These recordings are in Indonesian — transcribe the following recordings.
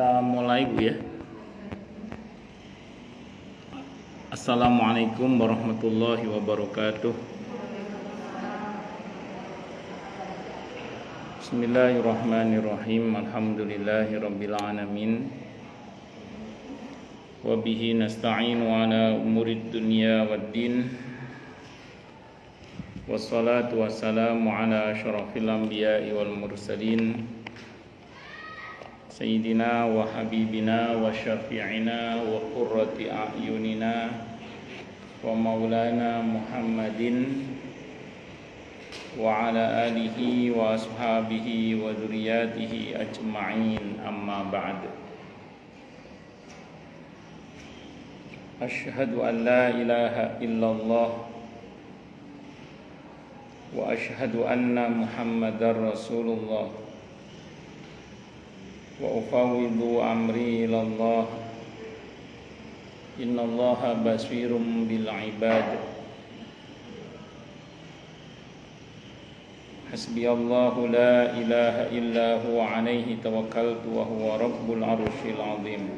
Kita mulai Bu ya. Assalamualaikum warahmatullahi wabarakatuh. Bismillahirrahmanirrahim. Alhamdulillahirabbil alamin. Wa bihi nasta'inu ala umurid dunya waddin. Wassalatu wassalamu ala asyrafil anbiya'i wal mursalin Sayyidina wa habibina wa syafi'ina wa qurrati a'yunina wa maulana Muhammadin wa ala alihi wa ashabihi wa dzurriyyatihi ajma'in, amma ba'd. Asyhadu an la ilaha illallah wa asyhadu anna Muhammadar Rasulullah wa ufawwidu amri ilallah. Innallaha basirum bil ibad. Hasbiyallahu la ilaha illa huwa alaihi tawakkaltu wa huwa rabbul arsyil azim.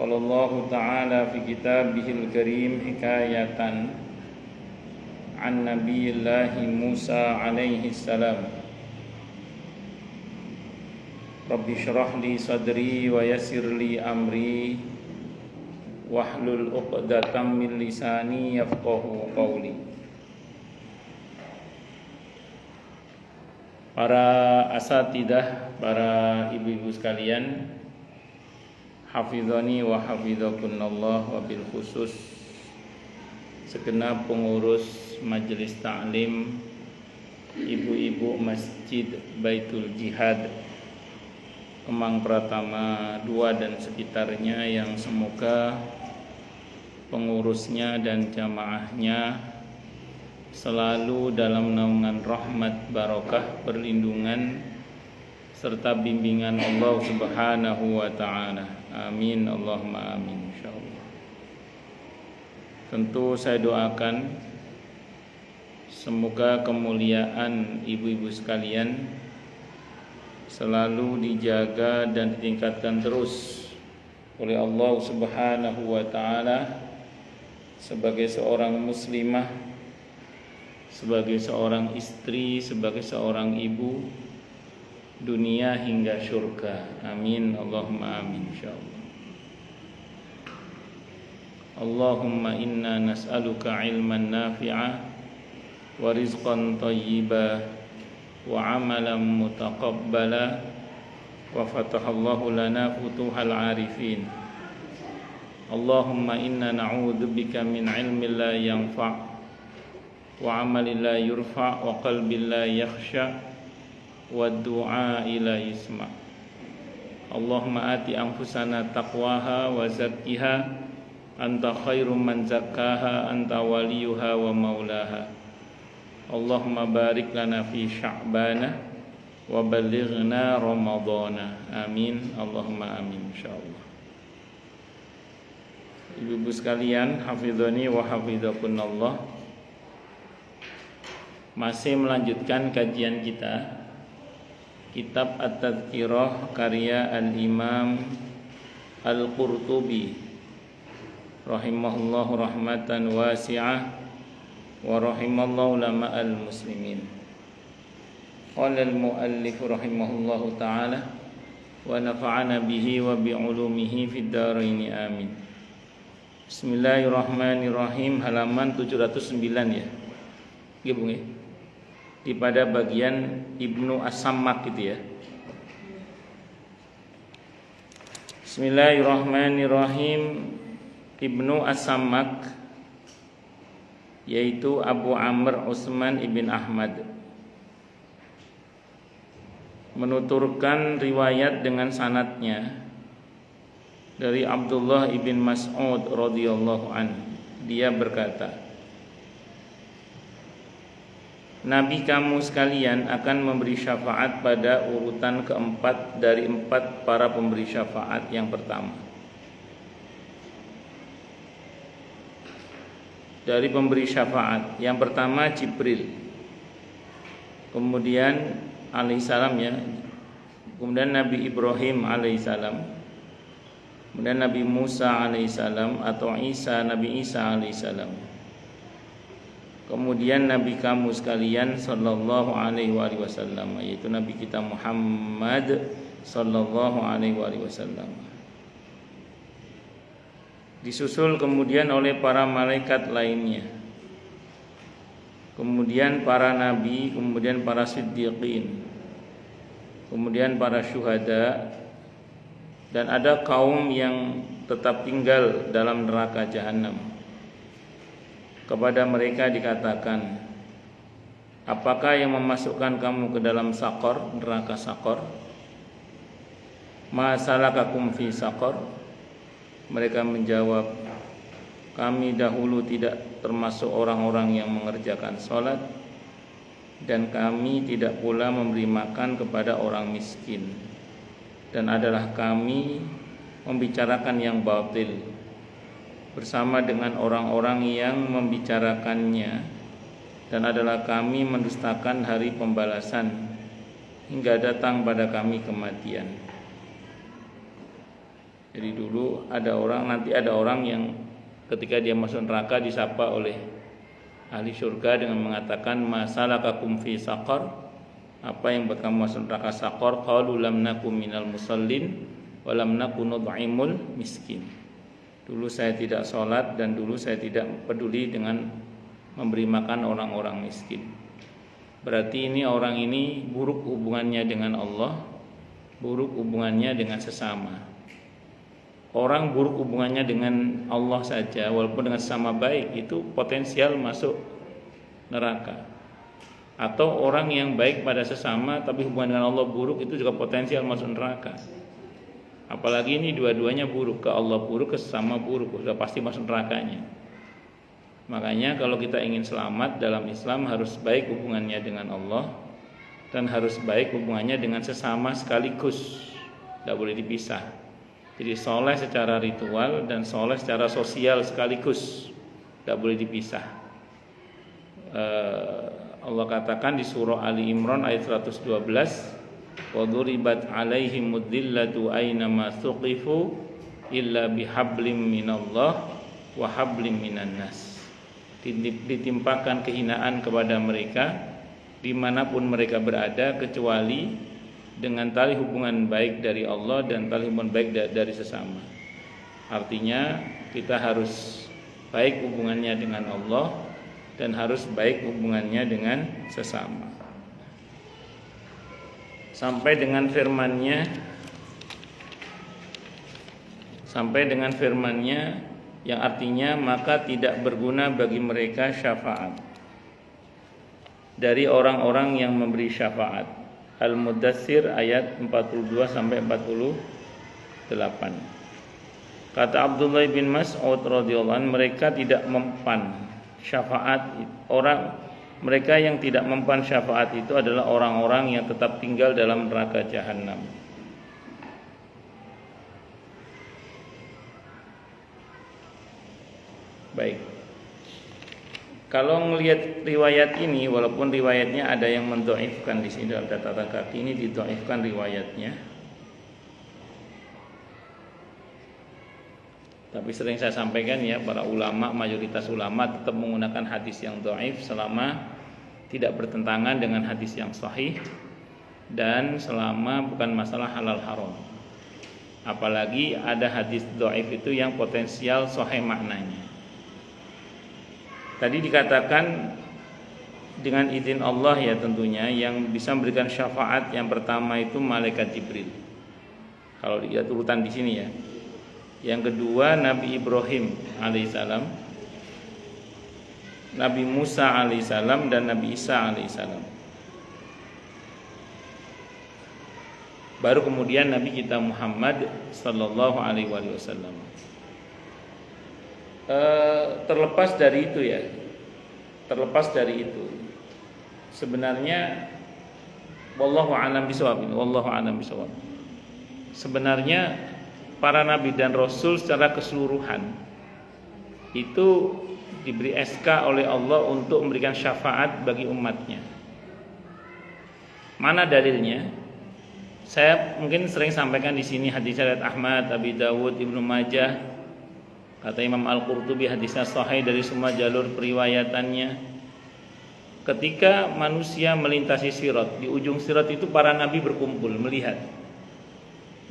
Qala Allah ta'ala fi kitabihil karim hikayatan an nabiyillahi Musa alaihi salam. Rabbi syrah li sadri wa yassir li amri wahlul 'uqdatam min lisani yafqahu qawli. Para asatidah, para ibu-ibu sekalian, hafizani wa hafizakunallah, wa bil khusus segenap pengurus majelis ta'lim, ibu-ibu Masjid Baitul Jihad Kemang Pratama 2 dan sekitarnya, yang semoga pengurusnya dan jamaahnya selalu dalam naungan rahmat, barokah, perlindungan serta bimbingan Allah Subhanahu wa ta'ala. Amin, Allahumma amin, insyaallah. Tentu saya doakan semoga kemuliaan ibu-ibu sekalian selalu dijaga dan ditingkatkan terus oleh Allah Subhanahu wa ta'ala sebagai seorang muslimah, sebagai seorang istri, sebagai seorang ibu, dunia hingga syurga. Amin, Allahumma amin, insyaallah. Allahumma inna nas'aluka ilman nafi'a wa rizqan thayyiba wa amalan mutaqabbala wa fatahallahu lana futuhal arifin. Allahumma inna na'udzubika min ilmin la yanfa' wa amalin la yurfa' wa qalbin la yakhsha' wa du'a la yusma'. Allahumma ati anfusana taqwaha wa zakkiha anta khairum man zakkaha anta waliyuha wa maulaha. Allahumma barik lana fi sya'bana wa ballighna ramadhana. Amin, Allahumma amin, insyaallah. Ibu-ibu sekalian, hafizani wa hafizakunallah. Masih melanjutkan kajian kita kitab At-Tadhkirah karya Al-Imam Al-Qurtubi rahimahullahu rahmatan wasi'ah wa rahimallahu ulama'al muslimin. Qala al-muallif rahimahullahu ta'ala wa nafa'ana bihi wa bi'ulumihi fid dharain, amin. Bismillahirrahmanirrahim. Halaman 709 ya. Nggih Bu nggih. Di pada bagian Ibnu As-Sammak gitu ya. Bismillahirrahmanirrahim. Ibnu As-Sammak yaitu Abu Amr Utsman ibn Ahmad menuturkan riwayat dengan sanadnya dari Abdullah ibn Mas'ud radhiyallahu anhu. Dia berkata, Nabi kamu sekalian akan memberi syafaat pada urutan keempat dari 4 para pemberi syafaat yang pertama. Dari pemberi syafaat yang pertama Jibril, kemudian alaihissalam ya, kemudian Nabi Ibrahim alaihissalam, kemudian Nabi Musa alaihissalam atau Nabi Isa alaihissalam, kemudian Nabi kamu sekalian sallallahu alaihi wasallam, yaitu Nabi kita Muhammad sallallahu alaihi wasallam. Disusul kemudian oleh para malaikat lainnya, kemudian para nabi, kemudian para siddiqin, kemudian para syuhada, dan ada kaum yang tetap tinggal dalam neraka jahanam. Kepada mereka dikatakan, apakah yang memasukkan kamu ke dalam sakor, neraka sakor? Ma salakakum fi sakor? Mereka menjawab, kami dahulu tidak termasuk orang-orang yang mengerjakan sholat, dan kami tidak pula memberi makan kepada orang miskin, dan adalah kami membicarakan yang batil bersama dengan orang-orang yang membicarakannya, dan adalah kami mendustakan hari pembalasan hingga datang pada kami kematian. Jadi dulu nanti ada orang yang ketika dia masuk neraka disapa oleh ahli surga dengan mengatakan, masalakakum fi saqar? Apa yang buat kamu masuk neraka saqar? Qalu lam nakum minal musallin wa lam nakun nud'imul miskin. Dulu saya tidak sholat dan dulu saya tidak peduli dengan memberi makan orang-orang miskin. Berarti orang ini buruk hubungannya dengan Allah, buruk hubungannya dengan sesama. Orang buruk hubungannya dengan Allah saja, walaupun dengan sesama baik, itu potensial masuk neraka. Atau orang yang baik pada sesama tapi hubungan dengan Allah buruk, itu juga potensial masuk neraka. Apalagi ini dua-duanya buruk, ke Allah buruk, ke sesama buruk, sudah pasti masuk nerakanya. Makanya kalau kita ingin selamat dalam Islam, harus baik hubungannya dengan Allah dan harus baik hubungannya dengan sesama sekaligus, tidak boleh dipisah. Jadi soleh secara ritual dan soleh secara sosial sekaligus, tidak boleh dipisah. Allah katakan di surah Ali Imran ayat 112, wa duribat alaihimud dhillatu aynama thuqifu illa bihablim minallah wa hablim minan nas. Ditimpakan kehinaan kepada mereka dimanapun mereka berada, kecuali dengan tali hubungan baik dari Allah dan tali hubungan baik dari sesama. Artinya kita harus baik hubungannya dengan Allah dan harus baik hubungannya dengan sesama. Sampai dengan firman-Nya yang artinya, maka tidak berguna bagi mereka syafaat dari orang-orang yang memberi syafaat. Al-Mudaththir ayat 42 sampai 48. Kata Abdullah bin Mas'ud radhiyallahu anhu, mereka tidak mempan syafaat. Mereka yang tidak mempan syafaat itu adalah orang-orang yang tetap tinggal dalam neraka jahanam. Baik. Kalau melihat riwayat ini, walaupun riwayatnya ada yang mendhaifkan di sini dalam catatan kaki ini didhaifkan riwayatnya. Tapi sering saya sampaikan ya, para ulama, mayoritas ulama tetap menggunakan hadis yang dhaif selama tidak bertentangan dengan hadis yang sahih dan selama bukan masalah halal haram. Apalagi ada hadis dhaif itu yang potensial sahih maknanya. Tadi dikatakan dengan izin Allah ya tentunya, yang bisa memberikan syafaat yang pertama itu malaikat Jibril. Kalau dilihat urutan di sini ya. Yang kedua Nabi Ibrahim alaihissalam, Nabi Musa alaihissalam, dan Nabi Isa alaihissalam. Baru kemudian Nabi kita Muhammad sallallahu alaihi wasallam. Terlepas dari itu sebenarnya wallahu a'lam bishawab. Sebenarnya para nabi dan rasul secara keseluruhan itu diberi SK oleh Allah untuk memberikan syafaat bagi umatnya. Mana dalilnya? Saya mungkin sering sampaikan di sini hadis riwayat Ahmad, Abi Dawud, Ibnu Majah. Kata Imam Al-Qurtubi hadisnya sahih dari semua jalur periwayatannya. Ketika manusia melintasi sirat, di ujung sirat itu para nabi berkumpul melihat.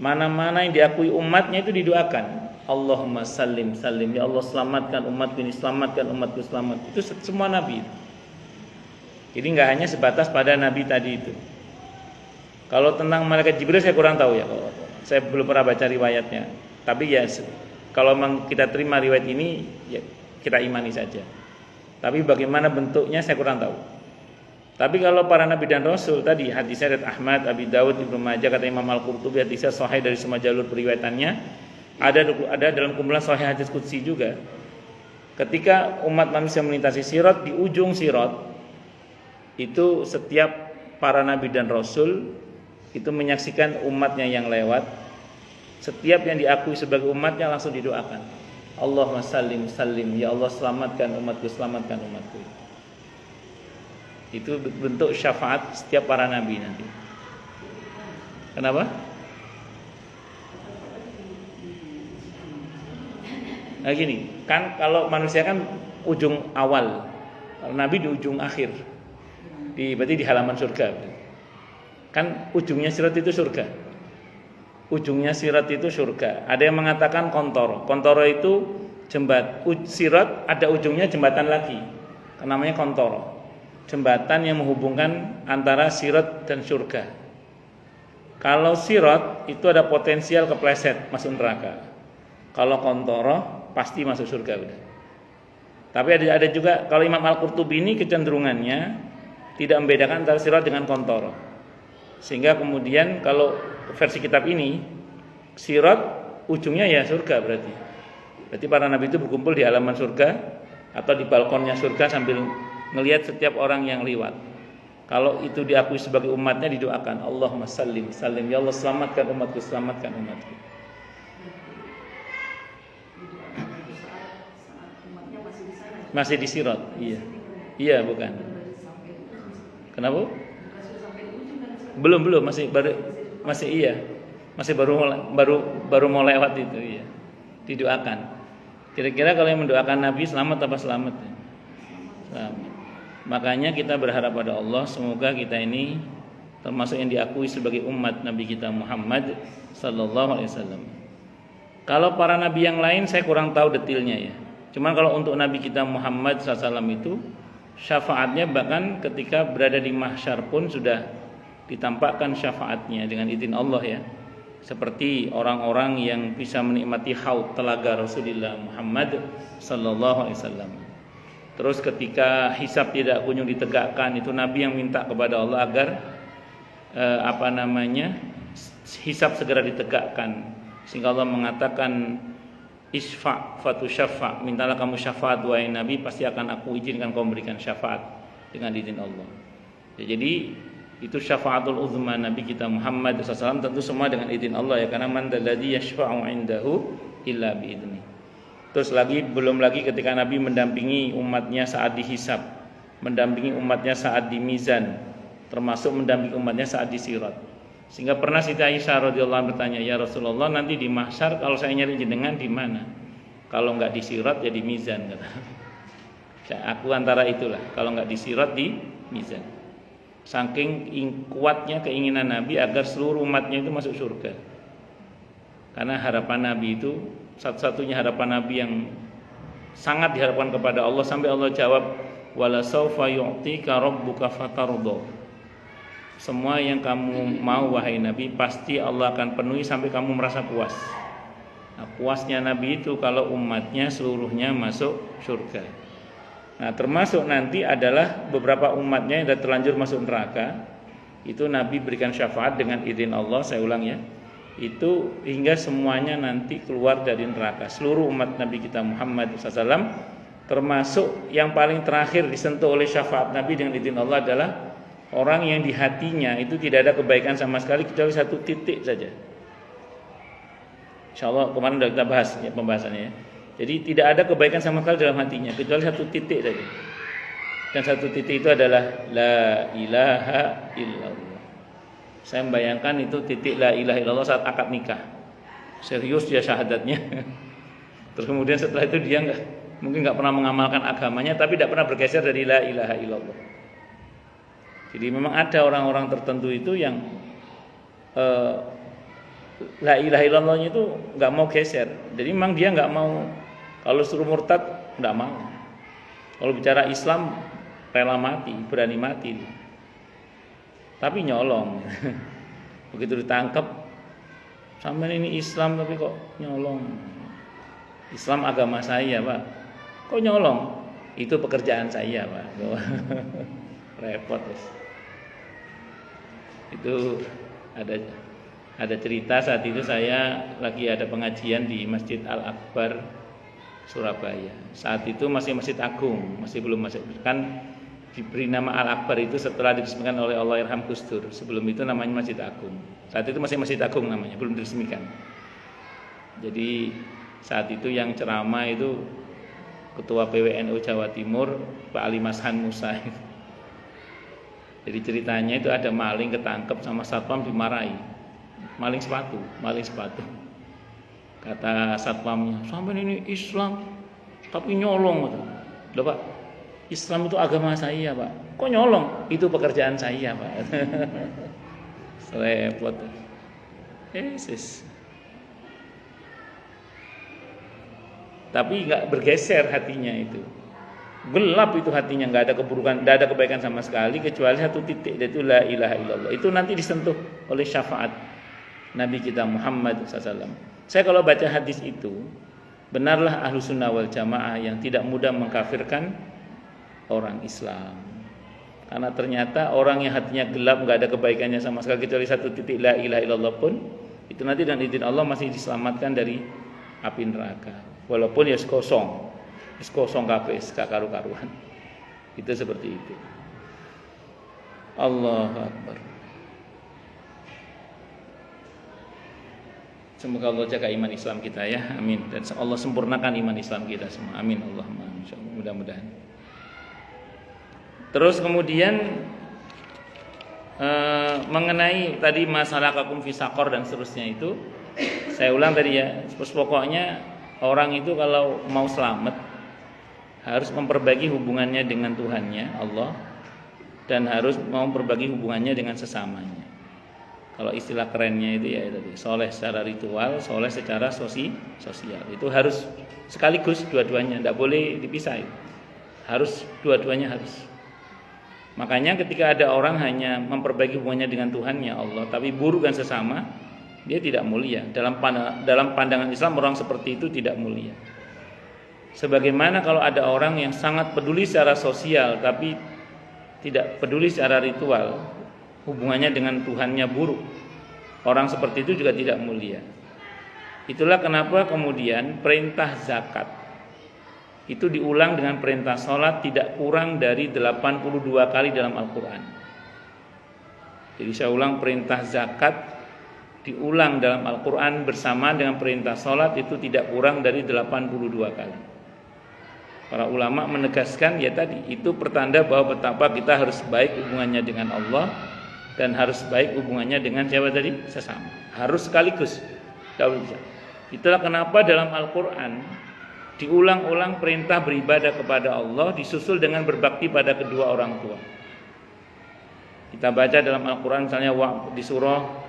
Mana-mana yang diakui umatnya itu didoakan. Allahumma sallim sallim, ya Allah selamatkan umatku ini, selamatkan umatku, selamat. Itu semua nabi. Jadi enggak hanya sebatas pada nabi tadi itu. Kalau tentang malaikat Jibril saya kurang tahu ya, saya belum pernah baca riwayatnya. Tapi ya kalau memang kita terima riwayat ini ya kita imani saja. Tapi bagaimana bentuknya saya kurang tahu. Tapi kalau para nabi dan rasul tadi hadisnya dari Ahmad, Abi Dawud, Ibnu Majah, kata Imam Al-Qurtubi hadisnya sahih dari semua jalur periwayatannya. Ada dalam kumpulan sahih hadis qudsi juga. Ketika umat manusia melintasi sirat, di ujung sirat itu setiap para nabi dan rasul itu menyaksikan umatnya yang lewat. Setiap yang diakui sebagai umatnya langsung didoakan. Allahumma sallim sallim, ya Allah selamatkan umatku, selamatkan umatku. Itu bentuk syafaat setiap para nabi nanti. Kenapa? Nah gini, kan kalau manusia kan ujung awal, kalau nabi di ujung akhir. Berarti di halaman surga. Kan ujungnya sirat itu surga. Ujungnya sirat itu surga. Ada yang mengatakan kontoro. Kontoro itu sirat ada ujungnya jembatan lagi. Namanya kontoro. Jembatan yang menghubungkan antara sirat dan surga. Kalau sirat itu ada potensial kepleset masuk neraka. Kalau kontoro pasti masuk surga udah. Tapi ada juga kalau Imam Al-Qurtubi ini kecenderungannya tidak membedakan antara sirat dengan kontoro. Sehingga kemudian kalau versi kitab ini sirat ujungnya ya surga berarti. Berarti para nabi itu berkumpul di halaman surga atau di balkonnya surga sambil melihat setiap orang yang lewat. Kalau itu diakui sebagai umatnya didoakan Allahumma sallim sallim, ya Allah selamatkan umatku, selamatkan umatku. Masih di sirat, iya. Iya bukan. Kenapa? Belum masih baru mau lewat itu ya. Didoakan. Kira-kira kalau yang mendoakan Nabi selamat apa selamat? Selamat. Makanya kita berharap pada Allah semoga kita ini termasuk yang diakui sebagai umat Nabi kita Muhammad sallallahu alaihi wasallam. Kalau para nabi yang lain saya kurang tahu detailnya ya. Cuman kalau untuk Nabi kita Muhammad sallallahu alaihi wasallam itu syafaatnya bahkan ketika berada di mahsyar pun sudah ditampakkan syafaatnya dengan izin Allah ya. Seperti orang-orang yang bisa menikmati haud telaga Rasulullah Muhammad sallallahu alaihi wasallam. Terus ketika hisab tidak kunjung ditegakkan, itu Nabi yang minta kepada Allah agar hisab segera ditegakkan. Sehingga Allah mengatakan isfa fatu syafa, mintalah kamu syafaat wahai Nabi, pasti akan aku izinkan kau memberikan syafaat dengan izin Allah. Ya, jadi itu syafaatul uzma Nabi kita Muhammad SAW tentu semua dengan izin Allah ya, karena man dalladzi yashfa'u indahu illa biidzni. Terus belum lagi ketika Nabi mendampingi umatnya saat dihisab, mendampingi umatnya saat di mizan, termasuk mendampingi umatnya saat di sirat. Sehingga pernah Siti Aisyah radhiyallahu anha bertanya, "Ya Rasulullah, nanti di mahsyar kalau saya nyari jenengan di mana? Kalau enggak di sirat ya di mizan," kata. Aku antara itulah, kalau enggak di sirat di mizan. Saking kuatnya keinginan Nabi agar seluruh umatnya itu masuk surga. Karena harapan Nabi itu satu-satunya harapan Nabi yang sangat diharapkan kepada Allah, sampai Allah jawab, "Wala saufa yu'tika rabbuka fatardha." Semua yang kamu mau wahai Nabi pasti Allah akan penuhi sampai kamu merasa puas. Nah, puasnya Nabi itu kalau umatnya seluruhnya masuk surga. Nah, termasuk nanti adalah beberapa umatnya yang sudah terlanjur masuk neraka. Itu Nabi berikan syafaat dengan izin Allah, saya ulang ya. Itu hingga semuanya nanti keluar dari neraka. Seluruh umat Nabi kita Muhammad SAW, termasuk yang paling terakhir disentuh oleh syafaat Nabi dengan izin Allah adalah orang yang di hatinya itu tidak ada kebaikan sama sekali kecuali satu titik saja. Insyaallah kemarin sudah kita bahas ya pembahasannya ya. Jadi tidak ada kebaikan sama sekali dalam hatinya kecuali satu titik saja. Dan satu titik itu adalah la ilaha illallah. Saya membayangkan itu titik la ilaha illallah saat akad nikah. Serius dia syahadatnya. Terus kemudian setelah itu dia mungkin nggak pernah mengamalkan agamanya, tapi tidak pernah bergeser dari la ilaha illallah. Jadi memang ada orang-orang tertentu itu yang la ilaha illallahnya itu nggak mau geser. Jadi memang dia nggak mau, kalau suruh murtad nggak mau. Kalau bicara Islam rela mati, berani mati. Tapi nyolong. Begitu ditangkap, sampean ini Islam tapi kok nyolong. Islam agama saya, Pak. Kok nyolong? Itu pekerjaan saya, Pak. Repot, guys. Itu ada cerita saat itu saya lagi ada pengajian di Masjid Al-Akbar Surabaya. Saat itu masih Masjid Agung, masih belum masuk. Kan diberi nama Al-Akbar itu setelah diresmikan oleh Allahyarham Gus Dur. Sebelum itu namanya Masjid Agung. Saat itu masih Masjid Agung namanya, belum diresmikan. Jadi saat itu yang ceramah itu Ketua PWNU Jawa Timur, Pak Ali Mashan Musa. Jadi ceritanya itu ada maling ketangkep sama satpam dimarahi. Maling sepatu. Kata satpamnya, "Sampai ini Islam tapi nyolong." Loh, Pak, Islam itu agama saya, Pak. Kok nyolong? Itu pekerjaan saya, Pak. Repot. Yesus. Tapi nggak bergeser hatinya itu. Gelap itu hatinya, nggak ada keburukan, nggak ada kebaikan sama sekali kecuali satu titik, yaitu la ilaha illallah. Itu nanti disentuh oleh syafaat Nabi kita Muhammad SAW. Saya kalau baca hadis itu, benarlah Ahlus Sunnah wal Jamaah yang tidak mudah mengkafirkan orang Islam. Karena ternyata orang yang hatinya gelap, nggak ada kebaikannya sama sekali kecuali satu titik la ilaha illallah pun, itu nanti dengan izin Allah masih diselamatkan dari api neraka. Walaupun ya kosong kabeh, gak karu-karuan. Itu seperti itu. Allahu Akbar. Semoga Allah jaga iman Islam kita ya, amin. Dan Allah sempurnakan iman Islam kita semua, amin. Allahumma insyaallah, mudah-mudahan. Terus kemudian mengenai tadi masalah kakum fisakor dan seterusnya itu, saya ulang tadi ya. Pokoknya orang itu kalau mau selamat harus memperbaiki hubungannya dengan Tuhannya Allah dan harus mau memperbaiki hubungannya dengan sesamanya. Kalau istilah kerennya itu ya tadi, soleh secara ritual, soleh secara sosial. Itu harus sekaligus dua-duanya, tidak boleh dipisah. Harus dua-duanya harus. Makanya ketika ada orang hanya memperbaiki hubungannya dengan Tuhannya Allah, tapi buruk dan sesama, dia tidak mulia. Dalam pandangan Islam orang seperti itu tidak mulia. Sebagaimana kalau ada orang yang sangat peduli secara sosial tapi tidak peduli secara ritual, hubungannya dengan Tuhannya buruk, orang seperti itu juga tidak mulia. Itulah kenapa kemudian perintah zakat itu diulang dengan perintah sholat tidak kurang dari 82 kali dalam Al-Quran. Jadi saya ulang, perintah zakat diulang dalam Al-Quran bersamaan dengan perintah sholat itu tidak kurang dari 82 kali. Para ulama menegaskan ya tadi, itu pertanda bahwa betapa kita harus baik hubungannya dengan Allah dan harus baik hubungannya dengan siapa tadi? Sesama. Harus sekaligus. Itulah kenapa dalam Al-Quran diulang-ulang perintah beribadah kepada Allah disusul dengan berbakti pada kedua orang tua. Kita baca dalam Al-Quran misalnya di surah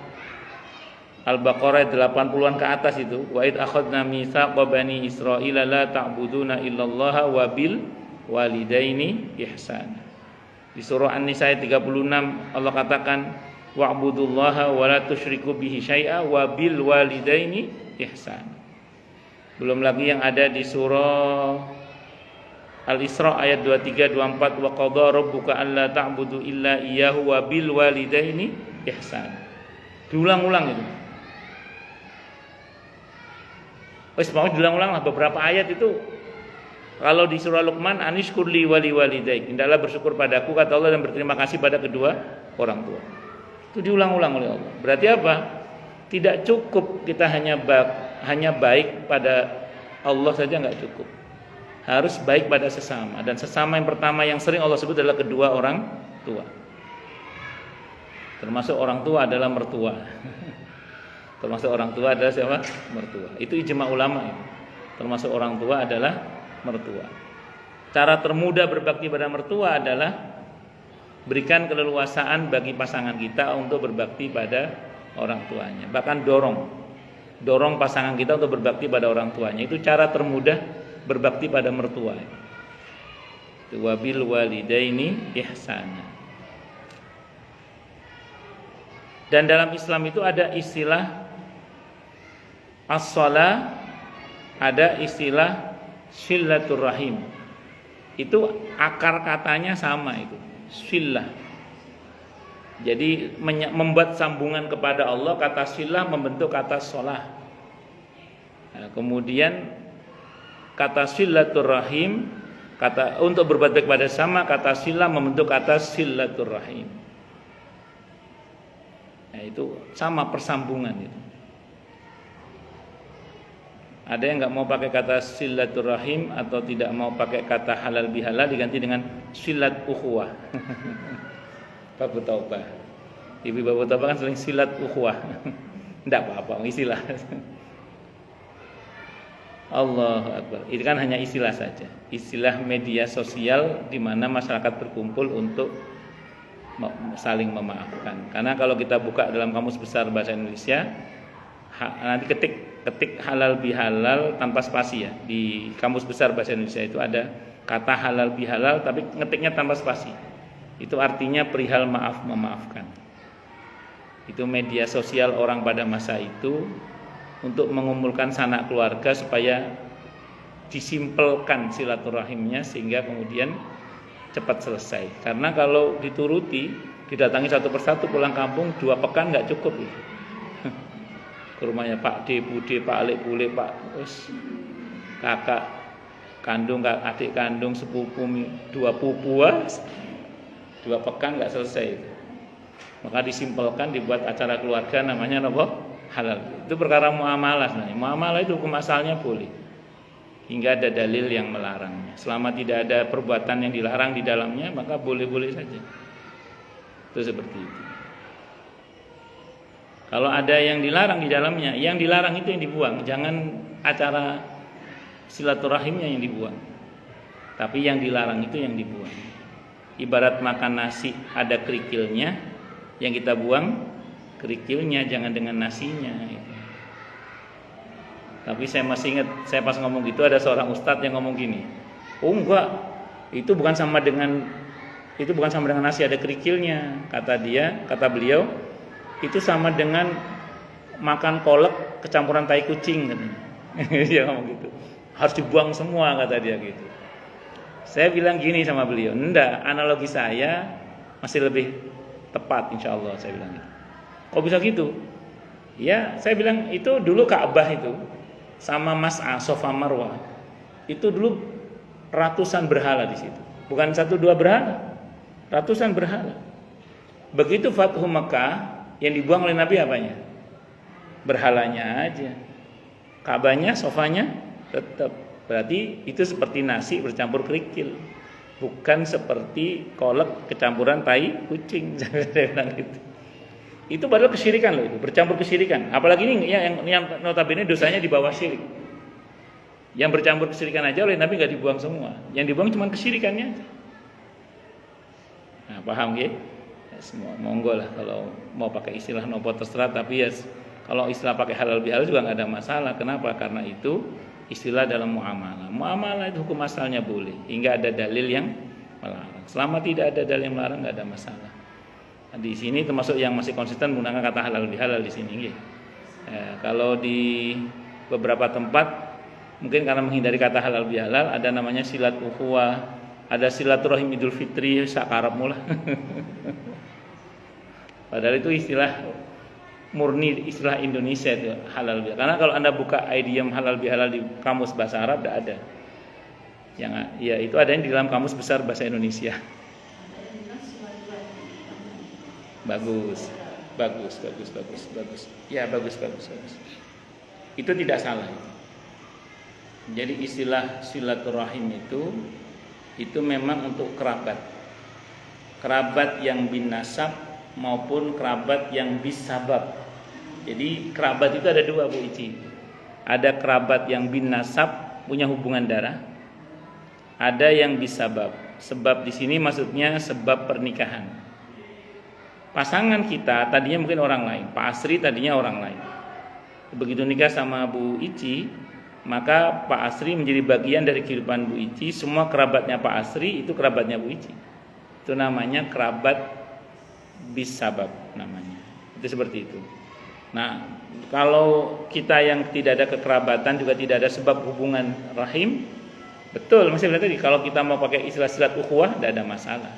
Al-Baqarah 80-an ke atas itu, wa id akhadna mitsaqa bani Israila la ta'buduna illallaha wa bil walidaini ihsana. Di surah An-Nisa ayat 36 Allah katakan wa'budullaha wa la tusyriku bihi syai'a wa bil walidaini ihsana. Belum lagi yang ada di surah Al-Isra ayat 23 24 wa qadha rabbuka alla ta'budu illa iyyahu wa bil walidaini ihsana. Diulang-ulang itu. Mau diulang-ulang lah beberapa ayat itu. Kalau di surah Luqman, anishkurli wali walidaik, hendaklah bersyukur padaku kata Allah dan berterima kasih pada kedua orang tua. Itu diulang-ulang oleh Allah. Berarti apa? Tidak cukup kita hanya baik pada Allah saja, nggak cukup. Harus baik pada sesama, dan sesama yang pertama yang sering Allah sebut adalah kedua orang tua. Termasuk orang tua adalah mertua. Termasuk orang tua adalah siapa? Mertua. Itu ijma ulama itu. Termasuk orang tua adalah mertua. Cara termudah berbakti pada mertua adalah berikan keleluasaan bagi pasangan kita untuk berbakti pada orang tuanya. Bahkan dorong pasangan kita untuk berbakti pada orang tuanya. Itu cara termudah berbakti pada mertua. Wabil walidaini ihsana. Dan dalam Islam itu ada istilah as-shalah, ada istilah silaturrahim. Itu akar katanya sama itu, silah. Jadi membuat sambungan kepada Allah, kata silah membentuk kata shalah. Nah, kemudian kata silaturrahim, kata untuk berbuat baik pada sama, kata silah membentuk kata silaturrahim. Nah, itu sama persambungan itu. Ada yang nggak mau pakai kata silaturrahim atau tidak mau pakai kata halal bihalal, diganti dengan silat ukhuwah. Babu taubah. Ibu babu taubah kan sering silat ukhuwah. Enggak apa-apa, istilah. Allahu Akbar. Itu kan hanya istilah saja. Istilah media sosial di mana masyarakat berkumpul untuk saling memaafkan. Karena kalau kita buka dalam Kamus Besar Bahasa Indonesia, nanti ketik halal bihalal tanpa spasi ya. Di Kamus Besar Bahasa Indonesia itu ada kata halal bihalal tapi ngetiknya tanpa spasi. Itu artinya perihal maaf memaafkan. Itu media sosial orang pada masa itu untuk mengumpulkan sanak keluarga supaya disimpelkan silaturahimnya sehingga kemudian cepat selesai. Karena kalau dituruti, didatangi satu persatu pulang kampung 2 pekan nggak cukup itu. Ke rumahnya Pak D, Bude, Pak Alik, Bule, Pak kakak kandung, adik kandung, sepupu, 2 pupu, 2 pekan nggak selesai itu. Maka disimpelkan, dibuat acara keluarga namanya apa? Halal. Itu perkara muamalah sebenarnya. Muamalah itu hukum asalnya boleh hingga ada dalil yang melarangnya. Selama tidak ada perbuatan yang dilarang di dalamnya, maka boleh-boleh saja. Itu seperti itu. Kalau ada yang dilarang di dalamnya, yang dilarang itu yang dibuang. Jangan acara silaturahimnya yang dibuang, tapi yang dilarang itu yang dibuang. Ibarat makan nasi ada kerikilnya, yang kita buang kerikilnya, jangan dengan nasinya. Tapi saya masih ingat, saya pas ngomong gitu ada seorang ustadz yang ngomong gini, oh enggak, itu bukan sama dengan nasi ada kerikilnya. Kata beliau, itu sama dengan makan kolak kecampuran tai kucing katanya. Dia ngomong gitu, harus dibuang semua kata dia gitu. Saya bilang gini sama beliau, enggak, analogi saya masih lebih tepat insya Allah, saya bilang gitu. Kok bisa gitu? Ya, saya bilang itu dulu Ka'bah itu sama Mas'a, Safa Marwah. Itu dulu ratusan berhala di situ. Bukan 1-2 berhala. Ratusan berhala. Begitu Fathu Makkah, yang dibuang oleh Nabi apanya? Berhalanya aja. Ka'bahnya, sofanya tetap. Berarti itu seperti nasi bercampur kerikil. Bukan seperti kolak kecampuran tai kucing. Saya bilang gitu. Itu padahal kesyirikan loh itu, bercampur kesyirikan. Apalagi ini yang notabene dosanya di bawah syirik. Yang bercampur kesyirikan aja oleh Nabi nggak dibuang semua. Yang dibuang cuma kesyirikannya aja. Nah, paham ya? Semua monggo lah kalau mau pakai istilah nopo terserah, tapi ya kalau istilah pakai halal bihalal juga nggak ada masalah. Kenapa? Karena itu istilah dalam muamalah. Muamalah itu hukum asalnya boleh hingga ada dalil yang melarang. Selama tidak ada dalil yang melarang nggak ada masalah. Di sini termasuk yang masih konsisten menggunakan kata halal bihalal di sini. Kalau di beberapa tempat mungkin karena menghindari kata halal bihalal ada namanya silat ukhuwah, ada silaturahim Idul Fitri, sakarab mula. Padahal itu istilah murni istilah Indonesia itu halal bihalal. Karena kalau Anda buka idiom halal bihalal di kamus bahasa Arab tidak ada. Yang ya itu ada yang di dalam Kamus Besar Bahasa Indonesia. Bagus. Ya bagus. Itu tidak salah. Jadi istilah silaturahim itu memang untuk kerabat yang bin nasab maupun kerabat yang bisabab. Jadi kerabat itu ada dua, Bu Ici. Ada kerabat yang bin nasab, punya hubungan darah. Ada yang bisabab. Sebab di sini maksudnya sebab pernikahan. Pasangan kita tadinya mungkin orang lain. Pak Asri tadinya orang lain. Begitu nikah sama Bu Ici, maka Pak Asri menjadi bagian dari kehidupan Bu Ici. Semua kerabatnya Pak Asri itu kerabatnya Bu Ici. Itu namanya kerabat bisabab namanya. Itu seperti itu. Nah, kalau kita yang tidak ada kekerabatan juga tidak ada sebab hubungan rahim, betul masih benar tadi. Kalau kita mau pakai istilah silat ukhuwah, tidak ada masalah.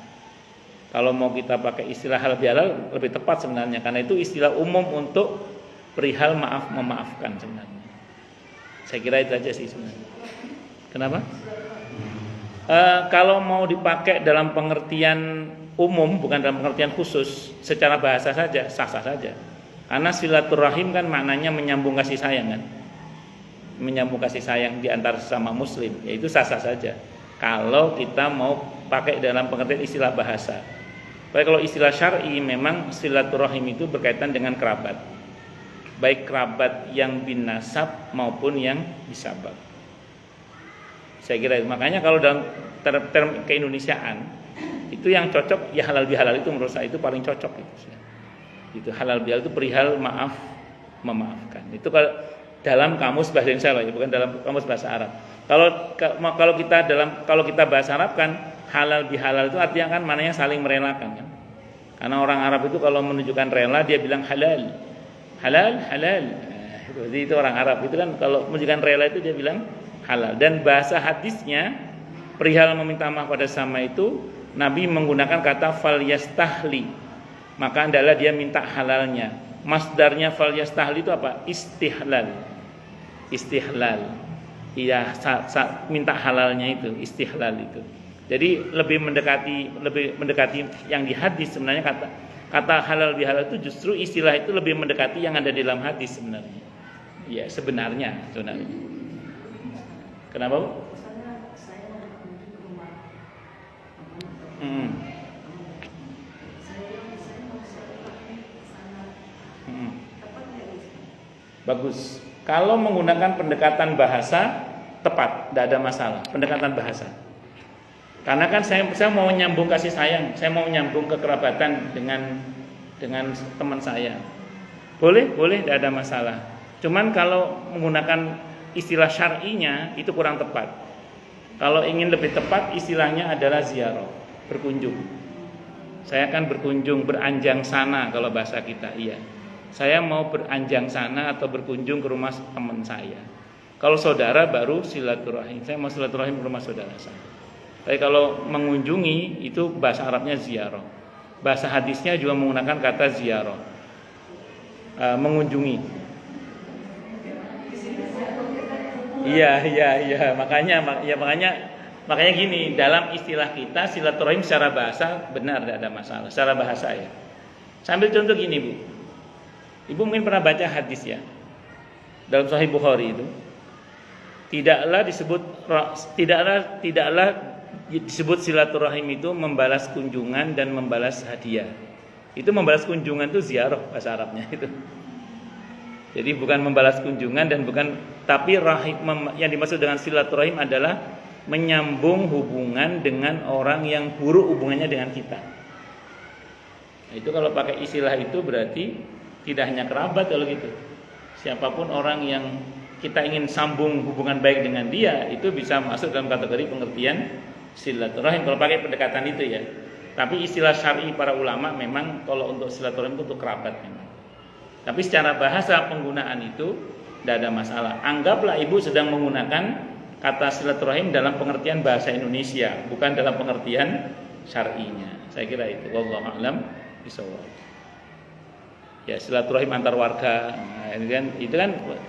Kalau mau kita pakai istilah halal bihalal lebih tepat sebenarnya, karena itu istilah umum untuk perihal maaf memaafkan sebenarnya. Saya kira itu aja sih sebenarnya. Kenapa? Kalau mau dipakai dalam pengertian umum, bukan dalam pengertian khusus, secara bahasa saja sah-sah saja. Karena silaturahim kan maknanya menyambung kasih sayang kan, menyambung kasih sayang di antara sesama muslim, yaitu sah-sah saja. Kalau kita mau pakai dalam pengertian istilah bahasa. Tapi kalau istilah syar'i memang silaturahim itu berkaitan dengan kerabat, baik kerabat yang bin nasab maupun yang bisabab. Saya kira itu. Makanya kalau dalam term keindonesiaan itu yang cocok ya halal bihalal, itu menurut saya itu paling cocok itu. Itu halal bihalal itu perihal maaf memaafkan. Itu kalau dalam kamus bahasa Indonesia ya, bukan dalam kamus bahasa Arab. Kalau kita bahasa Arab kan halal bihalal itu artinya kan maknanya saling merelakan kan. Karena orang Arab itu kalau menunjukkan rela dia bilang halal. Halal. Jadi itu orang Arab itu kan kalau menunjukkan rela itu dia bilang halal. Dan bahasa hadisnya perihal meminta maaf pada sesama itu Nabi menggunakan kata fal yastahli. Maka adalah dia minta halalnya. Masdarnya fal yastahli itu apa? Istihlal. Iya, minta halalnya itu, istihlal itu. Jadi lebih mendekati yang di hadis sebenarnya kata halal bihalal itu justru istilah itu lebih mendekati yang ada di dalam hadis sebenarnya. Ya, sebenarnya. Kenapa, Bu? Bagus. Kalau menggunakan pendekatan bahasa tepat, tidak ada masalah. Pendekatan bahasa. Karena kan saya mau nyambung kasih sayang, saya mau nyambung kekerabatan dengan teman saya. Boleh, tidak ada masalah. Cuman kalau menggunakan istilah syar'inya itu kurang tepat. Kalau ingin lebih tepat istilahnya adalah ziarah, berkunjung. Saya akan berkunjung, beranjang sana kalau bahasa kita, iya. Saya mau beranjang sana atau berkunjung ke rumah teman saya. Kalau saudara baru silaturahim. Saya mau silaturahim ke rumah saudara saya. Tapi kalau mengunjungi itu bahasa Arabnya ziarah. Bahasa hadisnya juga menggunakan kata ziarah. Mengunjungi. Iya. Makanya gini, dalam istilah kita silaturahim secara bahasa benar tidak ada masalah. Secara bahasa ya. Sambil contoh gini, Bu. Ibu mungkin pernah baca hadis ya. Dalam Sahih Bukhari itu tidaklah disebut silaturahim itu membalas kunjungan dan membalas hadiah. Itu membalas kunjungan itu ziarah bahasa Arabnya itu. Jadi bukan membalas kunjungan dan bukan, tapi yang dimaksud dengan silaturahim adalah menyambung hubungan dengan orang yang buruk hubungannya dengan kita. Nah, itu kalau pakai istilah itu berarti tidak hanya kerabat kalau gitu. Siapapun orang yang kita ingin sambung hubungan baik dengan dia itu bisa masuk dalam kategori pengertian silaturahim kalau pakai pendekatan itu ya. Tapi istilah syar'i para ulama memang kalau untuk silaturahim itu untuk kerabat memang. Tapi secara bahasa penggunaan itu tidak ada masalah. Anggaplah ibu sedang menggunakan kata silaturahim dalam pengertian bahasa Indonesia, bukan dalam pengertian syar'inya. Saya kira itu. Wallahu a'lam bishawab. Ya, silaturahim antar warga. Nah,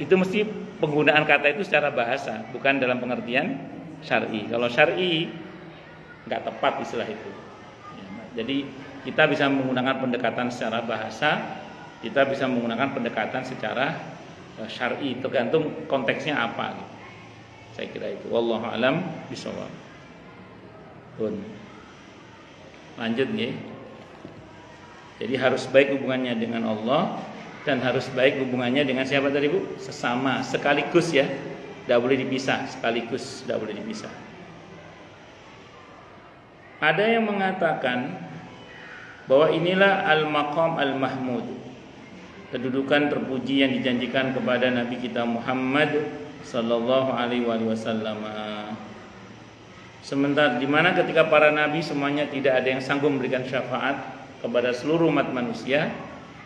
itu mesti penggunaan kata itu secara bahasa, bukan dalam pengertian syar'i. Kalau syar'i nggak tepat istilah itu. Ya, jadi kita bisa menggunakan pendekatan secara bahasa, kita bisa menggunakan pendekatan secara syar'i, tergantung konteksnya apa. Saya kira itu. Wallahu a'lam bishawab. Lanjut nih. Jadi harus baik hubungannya dengan Allah dan harus baik hubungannya dengan siapa tadi Bu? Sesama, sekaligus ya. Tidak boleh dipisah, sekaligus tidak boleh dipisah. Ada yang mengatakan bahwa inilah al-maqam al-mahmud, kedudukan terpuji yang dijanjikan kepada Nabi kita Muhammad sallallahu alaihi wasallam. Sementara di mana ketika para nabi semuanya tidak ada yang sanggup memberikan syafaat kepada seluruh umat manusia,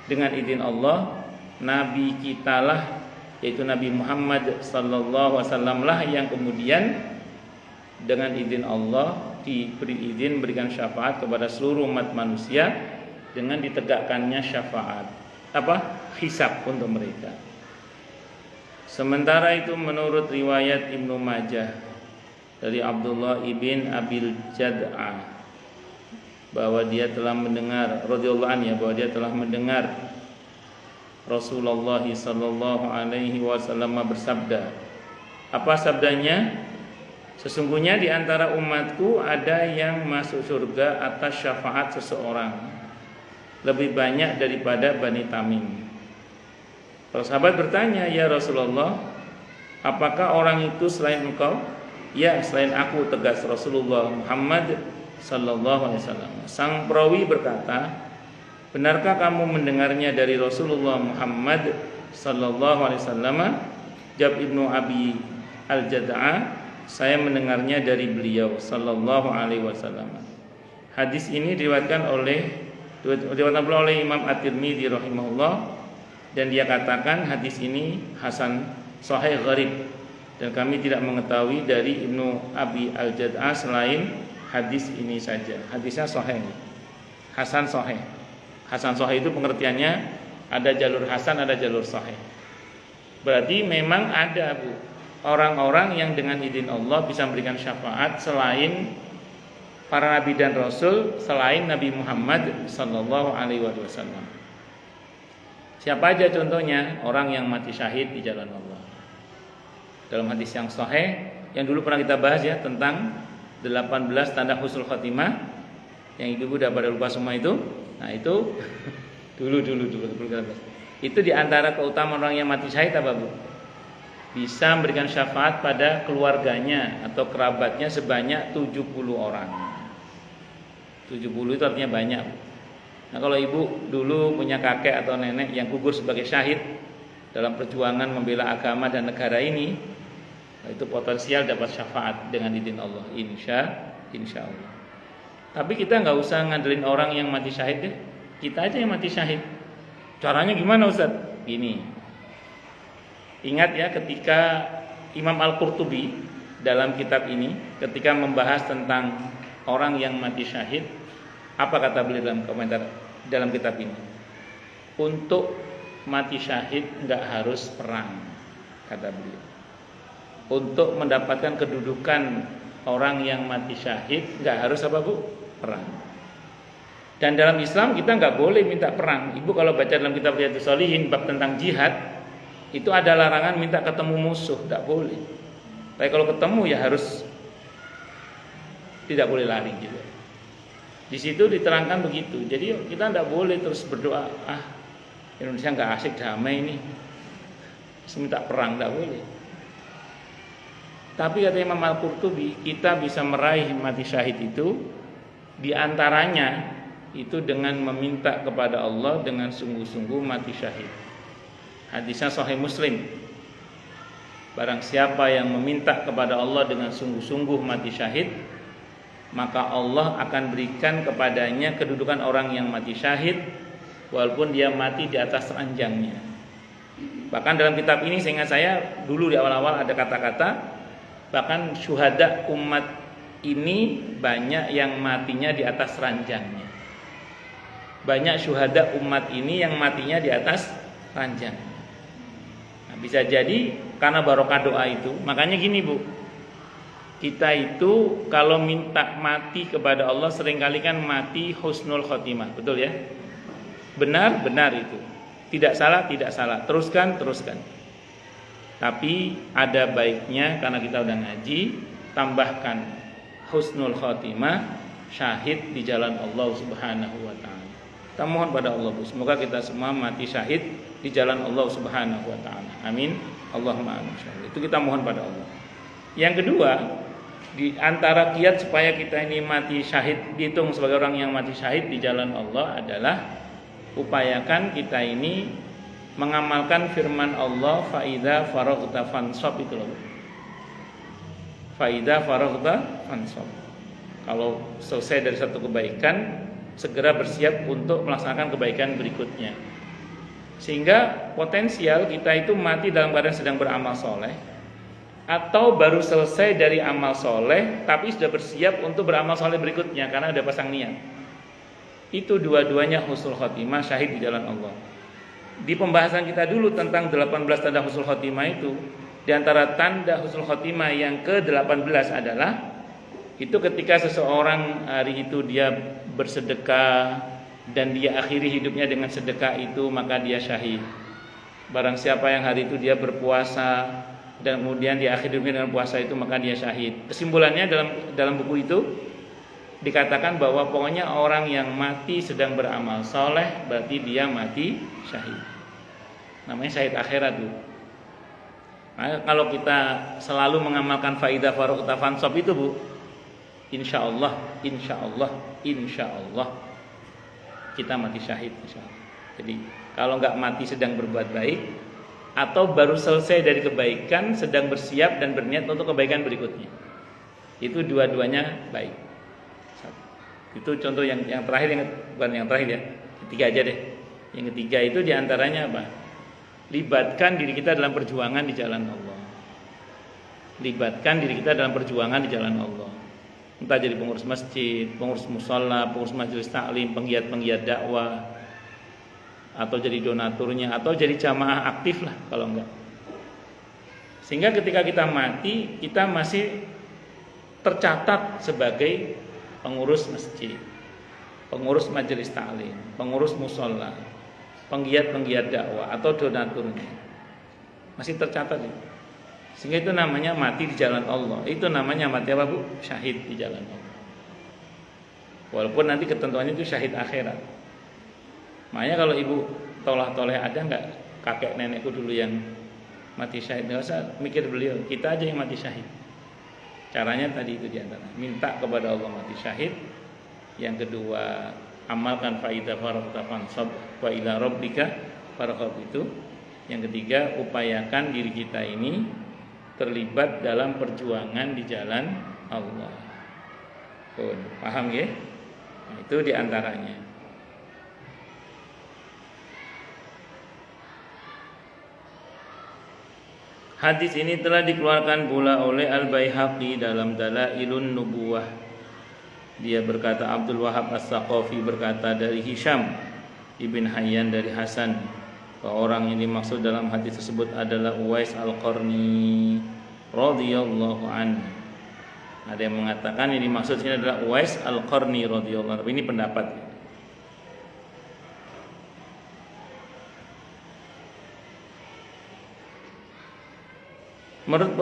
dengan izin Allah, nabi kitalah yaitu Nabi Muhammad sallallahu alaihi wasallam lah yang kemudian dengan izin Allah diberi izin memberikan syafaat kepada seluruh umat manusia dengan ditegakkannya syafaat hisab untuk mereka. Sementara itu menurut riwayat Ibnu Majah dari Abdullah ibn Abil Jad'ah bahwa dia telah mendengar radhiyallahu anhu bahwa dia telah mendengar Rasulullah sallallahu alaihi wasallam bersabda. Apa sabdanya? Sesungguhnya di antara umatku ada yang masuk surga atas syafaat seseorang lebih banyak daripada Bani Tamim. Para sahabat bertanya, "Ya Rasulullah, apakah orang itu selain engkau?" "Ya, selain aku," tegas Rasulullah Muhammad sallallahu alaihi wasallam. Sang perawi berkata, "Benarkah kamu mendengarnya dari Rasulullah Muhammad sallallahu alaihi wasallam?" Jawab Ibnu Abi Al-Jad'ah, "Saya mendengarnya dari beliau sallallahu alaihi wasallam." Hadis ini diriwayatkan oleh Imam At-Tirmidzi rahimahullah, dan dia katakan hadis ini hasan sahih gharib, dan kami tidak mengetahui dari Ibnu Abi Al-Jad'ah selain hadis ini saja. Hadisnya sahih, hasan sahih. Hasan sahih itu pengertiannya ada jalur hasan, ada jalur sahih. Berarti memang ada Bu, orang-orang yang dengan izin Allah bisa memberikan syafaat selain para nabi dan rasul, selain Nabi Muhammad sallallahu alaihi wasallam. Siapa aja contohnya? Orang yang mati syahid di jalan Allah. Dalam hadis yang sahih yang dulu pernah kita bahas ya, tentang 18 tanda husnul khotimah, yang ibu udah pada lupa semua itu. Nah itu dulu itu di antara keutamaan orang yang mati syahid apa Bu? Bisa memberikan syafaat pada keluarganya atau kerabatnya sebanyak 70 orang. 70 itu artinya banyak. Nah kalau ibu dulu punya kakek atau nenek yang gugur sebagai syahid dalam perjuangan membela agama dan negara ini, itu potensial dapat syafaat dengan izin Allah, insya Allah. Tapi kita nggak usah ngandelin orang yang mati syahid deh, kita aja yang mati syahid. Caranya gimana Ustaz? Gini, ingat ya ketika Imam Al-Qurtubi dalam kitab ini ketika membahas tentang orang yang mati syahid, apa kata beliau dalam komentar dalam kitab ini? Untuk mati syahid nggak harus perang, kata beliau. Untuk mendapatkan kedudukan orang yang mati syahid nggak harus apa Bu? Perang. Dan dalam Islam kita nggak boleh minta perang. Ibu kalau baca dalam kitab Riyadhus Shalihin bab tentang jihad, itu ada larangan minta ketemu musuh, nggak boleh. Tapi kalau ketemu ya harus tidak boleh lari gitu. Di situ diterangkan begitu. Jadi kita tidak boleh terus berdoa, Indonesia nggak asik damai ini, minta perang, tidak boleh. Tapi kata Imam Al-Qurtubi, kita bisa meraih mati syahid itu diantaranya itu dengan meminta kepada Allah dengan sungguh-sungguh mati syahid. Hadisnya Sahih Muslim. Barang siapa yang meminta kepada Allah dengan sungguh-sungguh mati syahid, maka Allah akan berikan kepadanya kedudukan orang yang mati syahid walaupun dia mati di atas ranjangnya. Bahkan dalam kitab ini seingat saya dulu di awal-awal ada kata-kata bahkan syuhada umat ini banyak yang matinya di atas ranjangnya. Banyak syuhada umat ini yang matinya di atas ranjang. Nah, bisa jadi karena barokah doa itu. Makanya gini Bu, kita itu kalau minta mati kepada Allah seringkali kan mati husnul khotimah, betul ya? Benar itu. Tidak salah. Teruskan. Tapi ada baiknya karena kita udah ngaji, tambahkan husnul khotimah, syahid di jalan Allah Subhanahu wa taala. Kita mohon pada Allah, Bu, semoga kita semua mati syahid di jalan Allah Subhanahu wa taala. Amin. Allahumma amin. Itu kita mohon pada Allah. Yang kedua, di antara kiat supaya kita ini mati syahid, dihitung sebagai orang yang mati syahid di jalan Allah adalah upayakan kita ini mengamalkan firman Allah, faida faraghta fansab, itu loh. Faida faraghta fansab. Kalau selesai dari satu kebaikan, segera bersiap untuk melaksanakan kebaikan berikutnya. Sehingga potensial kita itu mati dalam keadaan sedang beramal soleh, atau baru selesai dari amal soleh tapi sudah bersiap untuk beramal soleh berikutnya karena ada pasang niat. Itu dua-duanya husnul khotimah, syahid di jalan Allah. Di pembahasan kita dulu tentang 18 tanda husnul khotimah itu, di antara tanda husnul khotimah yang ke-18 adalah itu ketika seseorang hari itu dia bersedekah dan dia akhiri hidupnya dengan sedekah itu, maka dia syahid. Barang siapa yang hari itu dia berpuasa dan kemudian di akhir hidupnya dengan puasa itu, maka dia syahid. Kesimpulannya dalam buku itu dikatakan bahwa pokoknya orang yang mati sedang beramal soleh berarti dia mati syahid. Namanya syahid akhirat tuh. Nah, kalau kita selalu mengamalkan faidah faraghta fansab itu, Bu, insya Allah kita mati syahid, insya Allah. Jadi kalau nggak mati sedang berbuat baik, atau baru selesai dari kebaikan sedang bersiap dan berniat untuk kebaikan berikutnya, itu dua-duanya baik. Itu contoh yang terakhir, bukan yang terakhir ya, ketiga aja deh. Yang ketiga itu diantaranya apa? Libatkan diri kita dalam perjuangan di jalan Allah. Libatkan diri kita dalam perjuangan di jalan Allah. Entah jadi pengurus masjid, pengurus mushola, pengurus majelis taklim, penggiat-penggiat dakwah, atau jadi donaturnya, atau jadi jamaah aktif lah kalau enggak. Sehingga ketika kita mati, kita masih tercatat sebagai pengurus masjid, pengurus majelis taklim, pengurus mushola, penggiat-penggiat dakwah, atau donaturnya. Masih tercatat itu. Sehingga itu namanya mati di jalan Allah. Itu namanya mati apa, Bu? Syahid di jalan Allah. Walaupun nanti ketentuannya itu syahid akhirat. Makanya kalau ibu toleh ada nggak kakek nenekku dulu yang mati syahid, nggak usah mikir beliau, kita aja yang mati syahid. Caranya tadi itu diantara minta kepada Allah mati syahid. Yang kedua, amalkan faidah faraghta fansab wa ila rabbika farghab itu. Yang ketiga, upayakan diri kita ini terlibat dalam perjuangan di jalan Allah. Paham ya? Nah, itu diantaranya. Hadis ini telah dikeluarkan pula oleh Al-Baihaqi dalam Dalailun Nubuwah. Dia berkata, Abdul Wahab As-Saqafi berkata dari Hisham Ibn Hayyan dari Hasan, bahwa orang yang dimaksud dalam hadis tersebut adalah Uwais Al-Qarni radhiyallahu anhu. Ada yang mengatakan yang dimaksud ini adalah Uwais Al-Qarni radhiyallahu anhu. Ini pendapat.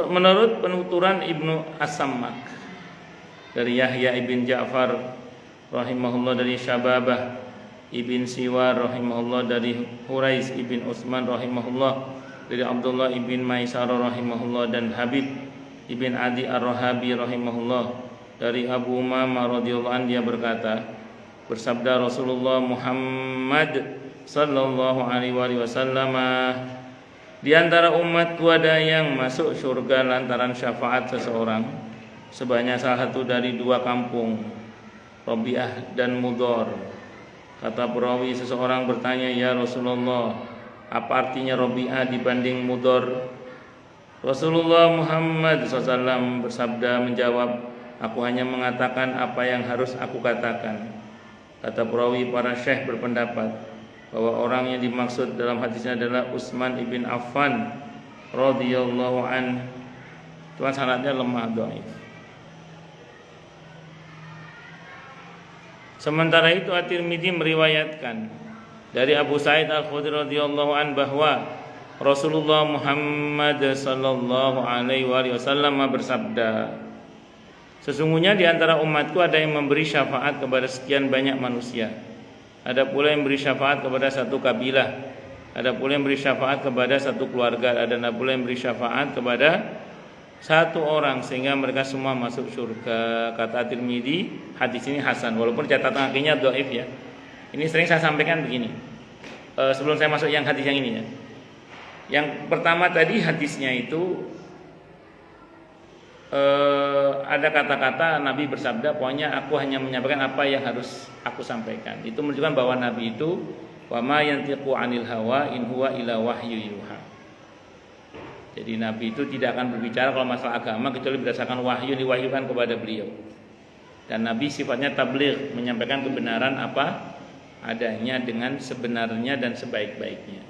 Menurut penuturan Ibnu As-Sammak dari Yahya ibn Ja'far rahimahullah, dari Syababah ibn Siwar rahimahullah, dari Hurais ibn Utsman rahimahullah, dari Abdullah ibn Maisarah rahimahullah, dan Habib ibn Adi Ar-Rahabi rahimahullah, dari Abu Umamah radhiyallahu anhu, dia berkata, bersabda Rasulullah Muhammad sallallahu alaihi wasallam, di antara umatku ada yang masuk surga lantaran syafaat seseorang sebanyak salah satu dari dua kampung, Rabi'ah dan Mudhar. Kata perawi, seseorang bertanya, ya Rasulullah, apa artinya Rabi'ah dibanding Mudhar? Rasulullah Muhammad SAW bersabda, menjawab, aku hanya mengatakan apa yang harus aku katakan. Kata perawi, para syekh berpendapat bahwa orang yang dimaksud dalam hadisnya adalah Utsman ibn Affan radhiyallahu anhu. Tuan sanadnya lemah, dhaif. Sementara itu At-Tirmidzi meriwayatkan dari Abu Sa'id Al-Khudri radhiyallahu anhu bahwa Rasulullah Muhammad sallallahu alaihi wasallam bersabda, sesungguhnya di antara umatku ada yang memberi syafaat kepada sekian banyak manusia. ada pula yang beri syafaat kepada satu kabilah, ada pula yang beri syafaat kepada satu keluarga, ada pula yang beri syafaat kepada satu orang sehingga mereka semua masuk surga. Kata Tirmidzi, hadis ini hasan walaupun catatan kakinya dhaif ya. Ini sering saya sampaikan begini. Sebelum saya masuk yang hadis yang ini ya. Yang pertama tadi hadisnya itu ada kata-kata Nabi bersabda, pokoknya aku hanya menyampaikan apa yang harus aku sampaikan. Itu menunjukkan bahwa Nabi itu wa ma yantiqu 'anil hawa in huwa illa wahyu yuha. Jadi Nabi itu tidak akan berbicara kalau masalah agama kecuali berdasarkan wahyu diwahyukan kepada beliau. Dan Nabi sifatnya tabligh, menyampaikan kebenaran apa adanya dengan sebenarnya dan sebaik-baiknya.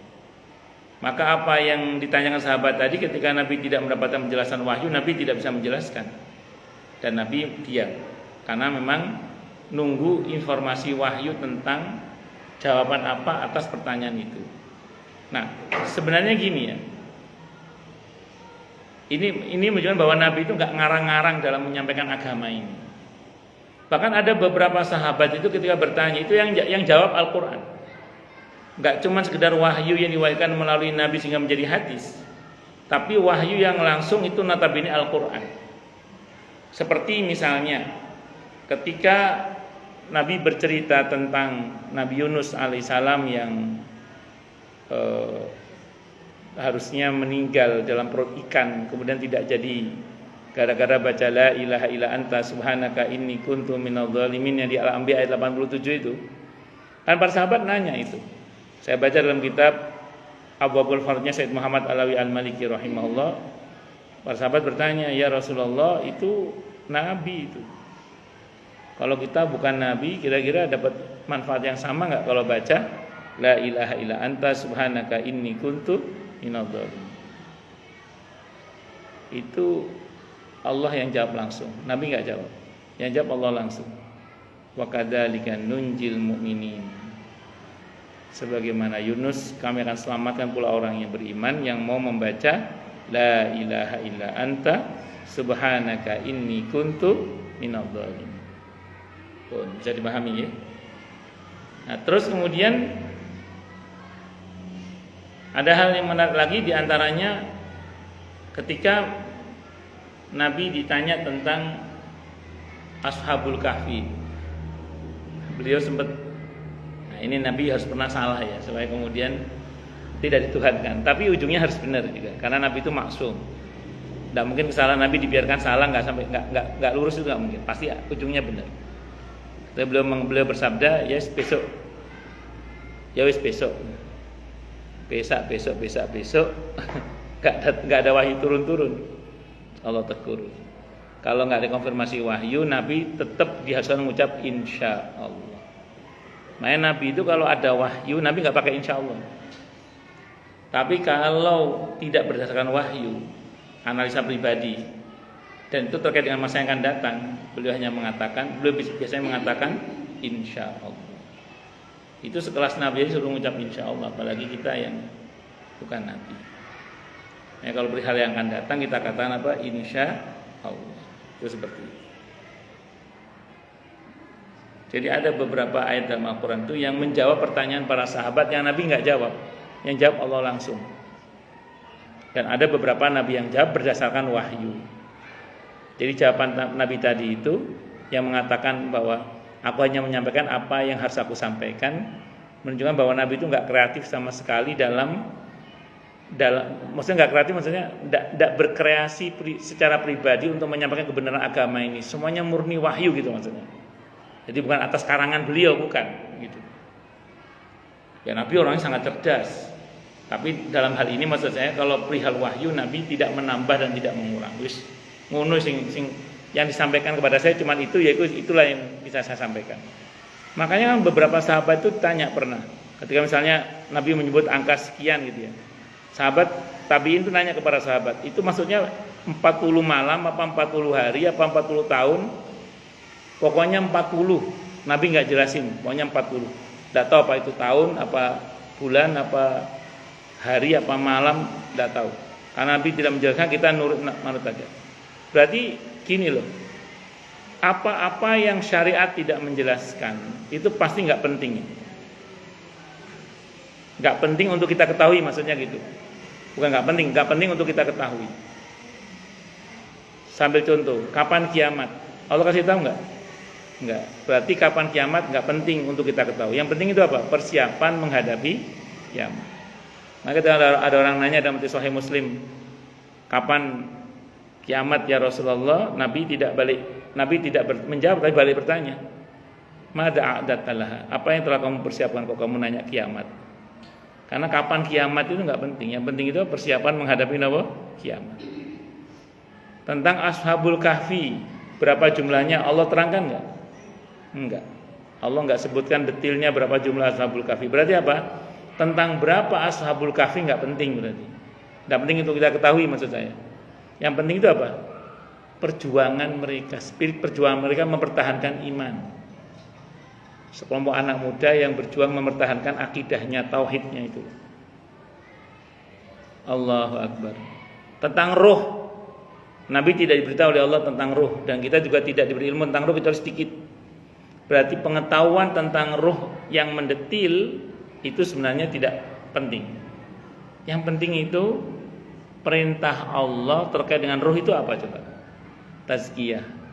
Maka apa yang ditanyakan sahabat tadi ketika Nabi tidak mendapatkan penjelasan wahyu, Nabi tidak bisa menjelaskan. Dan Nabi diam karena memang nunggu informasi wahyu tentang jawaban apa atas pertanyaan itu. Nah, sebenarnya gini ya. Ini menunjukkan bahwa Nabi itu nggak ngarang-ngarang dalam menyampaikan agama ini. Bahkan ada beberapa sahabat itu ketika bertanya itu yang jawab Al-Quran. Nggak cuma sekedar wahyu yang diwahyukan melalui Nabi sehingga menjadi hadis, tapi wahyu yang langsung itu notabene Al-Quran. Seperti misalnya ketika Nabi bercerita tentang Nabi Yunus alaihissalam yang harusnya meninggal dalam perut ikan, kemudian tidak jadi gara-gara baca la ilaha illa anta subhanaka inni kuntu minadh dhalimin yang di Al-Anbiya ayat 87 itu. Kan para sahabat nanya itu. Saya baca dalam kitab Abwaabul Fardnya Said Muhammad Alawi Al-Maliki rahimahullah. Para sahabat bertanya, "Ya Rasulullah, itu nabi itu. Kalau kita bukan nabi, kira-kira dapat manfaat yang sama enggak kalau baca la ilaha illa anta subhanaka inni kuntu minadh dhalimin?" Itu Allah yang jawab langsung, Nabi enggak jawab. Yang jawab Allah langsung. Wa kadzalika nunjil mu'minin. Sebagaimana Yunus, kami akan selamatkan pula orang yang beriman yang mau membaca la ilaha illa anta subhanaka inni kuntu minadh dhalimin. Bisa dipahami ya? Nah, terus kemudian ada hal yang menarik lagi, diantaranya ketika Nabi ditanya tentang Ashabul Kahfi, beliau sempat, nah ini Nabi harus pernah salah ya supaya kemudian tidak dituhankan, tapi ujungnya harus benar juga karena Nabi itu maksum. Tidak mungkin kesalahan Nabi dibiarkan salah nggak sampai nggak lurus itu nggak mungkin, pasti ujungnya benar. Tapi beliau bersabda, ya besok, besok nggak ada wahyu turun. Allah tegur. Kalau nggak ada konfirmasi wahyu, Nabi tetap diharuskan mengucap insya Allah. Makanya Nabi itu kalau ada wahyu, Nabi nggak pakai insya Allah. Tapi kalau tidak berdasarkan wahyu, analisa pribadi, dan itu terkait dengan masa yang akan datang, beliau biasanya mengatakan insya Allah. Itu sekelas Nabi aja suruh mengucap insya Allah, apalagi kita yang bukan Nabi. Ya, kalau perihal yang akan datang kita katakan apa? Insya Allah. Itu seperti itu. Jadi ada beberapa ayat dalam Al-Quran itu yang menjawab pertanyaan para sahabat yang Nabi nggak jawab, yang jawab Allah langsung. Dan ada beberapa Nabi yang jawab berdasarkan wahyu. Jadi jawaban Nabi tadi itu yang mengatakan bahwa aku hanya menyampaikan apa yang harus aku sampaikan, menunjukkan bahwa Nabi itu nggak kreatif sama sekali dalam maksudnya nggak kreatif, maksudnya tidak berkreasi secara pribadi untuk menyampaikan kebenaran agama ini. Semuanya murni wahyu gitu maksudnya. Jadi bukan atas karangan beliau, bukan gitu. Ya Nabi orangnya sangat cerdas. Tapi dalam hal ini maksud saya kalau perihal wahyu Nabi tidak menambah dan tidak mengurang. Wis ngono sing yang disampaikan kepada saya cuma itu, ya itulah yang bisa saya sampaikan. Makanya beberapa sahabat itu tanya pernah, ketika misalnya Nabi menyebut angka sekian gitu ya. Sahabat tabi'in itu nanya kepada sahabat, itu maksudnya 40 malam apa 40 hari apa 40 tahun? Pokoknya 40. Nabi enggak jelasin, pokoknya 40. Enggak tahu apa itu tahun, apa bulan, apa hari, apa malam, enggak tahu. Karena Nabi tidak menjelaskan, kita nurut saja. Berarti gini loh. Apa-apa yang syariat tidak menjelaskan itu pasti enggak penting. Nggak penting untuk kita ketahui, maksudnya gitu. Bukan nggak penting untuk kita ketahui. Sambil contoh, kapan kiamat? Allah kasih tahu nggak? Nggak. Berarti kapan kiamat nggak penting untuk kita ketahui. Yang penting itu apa? Persiapan menghadapi kiamat. Maka ada orang nanya dalam hadis Sahih Muslim, kapan kiamat ya Rasulullah? Nabi tidak menjawab, tapi balik bertanya, Mada a'datalah? Apa yang telah kamu persiapkan kalau kamu nanya kiamat? Karena kapan kiamat itu nggak penting. Yang penting itu persiapan menghadapi kiamat. Tentang Ashabul Kahfi, berapa jumlahnya Allah terangkan nggak? Enggak. Allah nggak sebutkan detailnya berapa jumlah Ashabul Kahfi. Berarti apa? Tentang berapa Ashabul Kahfi nggak penting berarti. Nggak penting untuk kita ketahui, maksud saya. Yang penting itu apa? Perjuangan mereka, spirit perjuangan mereka mempertahankan iman. Sekelompok anak muda yang berjuang mempertahankan akidahnya, tauhidnya itu. Allahu Akbar. Tentang roh, Nabi tidak diberitahu oleh Allah tentang roh, dan kita juga tidak diberi ilmu tentang roh kecuali sedikit. Berarti pengetahuan tentang roh yang mendetil itu sebenarnya tidak penting. Yang penting itu perintah Allah terkait dengan roh itu apa coba?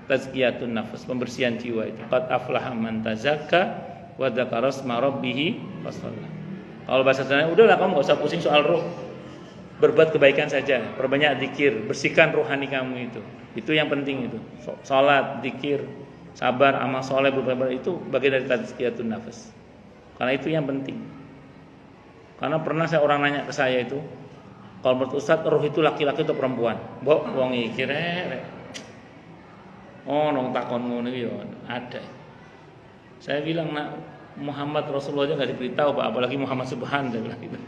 Tazkiyatun nafas, pembersihan jiwa itu. Qad aflaha man tazakka wa dzakara asma rabbih fasalla. Kalau bahasa sana, udahlah kamu enggak usah pusing soal roh. Berbuat kebaikan saja, perbanyak zikir, bersihkan rohani kamu itu. Itu yang penting itu. Salat, zikir, sabar, amal soleh, berbuat itu bagian dari tazkiyatun nafas. Karena itu yang penting. Karena pernah orang nanya ke saya itu, kalau menurut Ustaz roh itu laki-laki atau perempuan? Mbok wong iki rek. Oh, nong takon ngono iki ada. Saya bilang, nak, Muhammad Rasulullah aja enggak diberitahu, Pak, apalagi Muhammad Subhan, saya bilang gitu.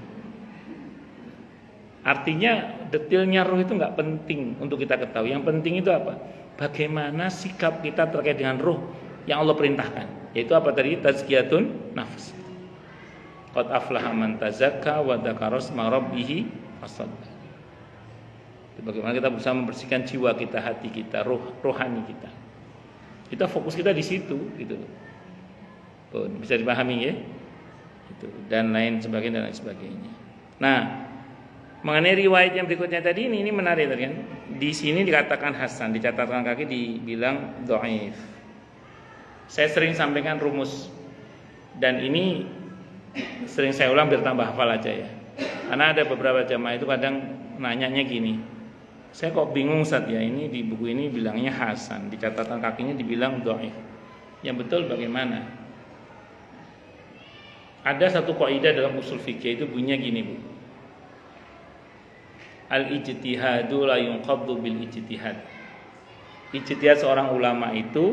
Artinya detailnya roh itu enggak penting untuk kita ketahui. Yang penting itu apa? Bagaimana sikap kita terkait dengan roh yang Allah perintahkan. Yaitu apa tadi? Tazkiyatun nafs. Qad aflaha man tazakka wa dzakara asma rabbih fasalla. Bagaimana kita berusaha membersihkan jiwa kita, hati kita, rohani kita. Kita fokus kita di situ, gitu. Bisa dipahami ya? Itu dan lain sebagainya. Nah, mengenai riwayat yang berikutnya tadi ini menarik tadi kan. Di sini dikatakan hasan, dicatatkan kaki dibilang dhaif. Saya sering sampaikan rumus dan ini sering saya ulang biar tambah hafal aja ya. Karena ada beberapa jamaah itu kadang nanyanya gini. Saya kok bingung Ustaz ya, ini di buku ini bilangnya hasan, di catatan kakinya dibilang dhaif. Yang betul bagaimana? Ada satu kaidah dalam usul fikih itu bunyinya gini, Bu. Al-ijtihadu la yunqaddu bil ijtihad. Ijtihad seorang ulama itu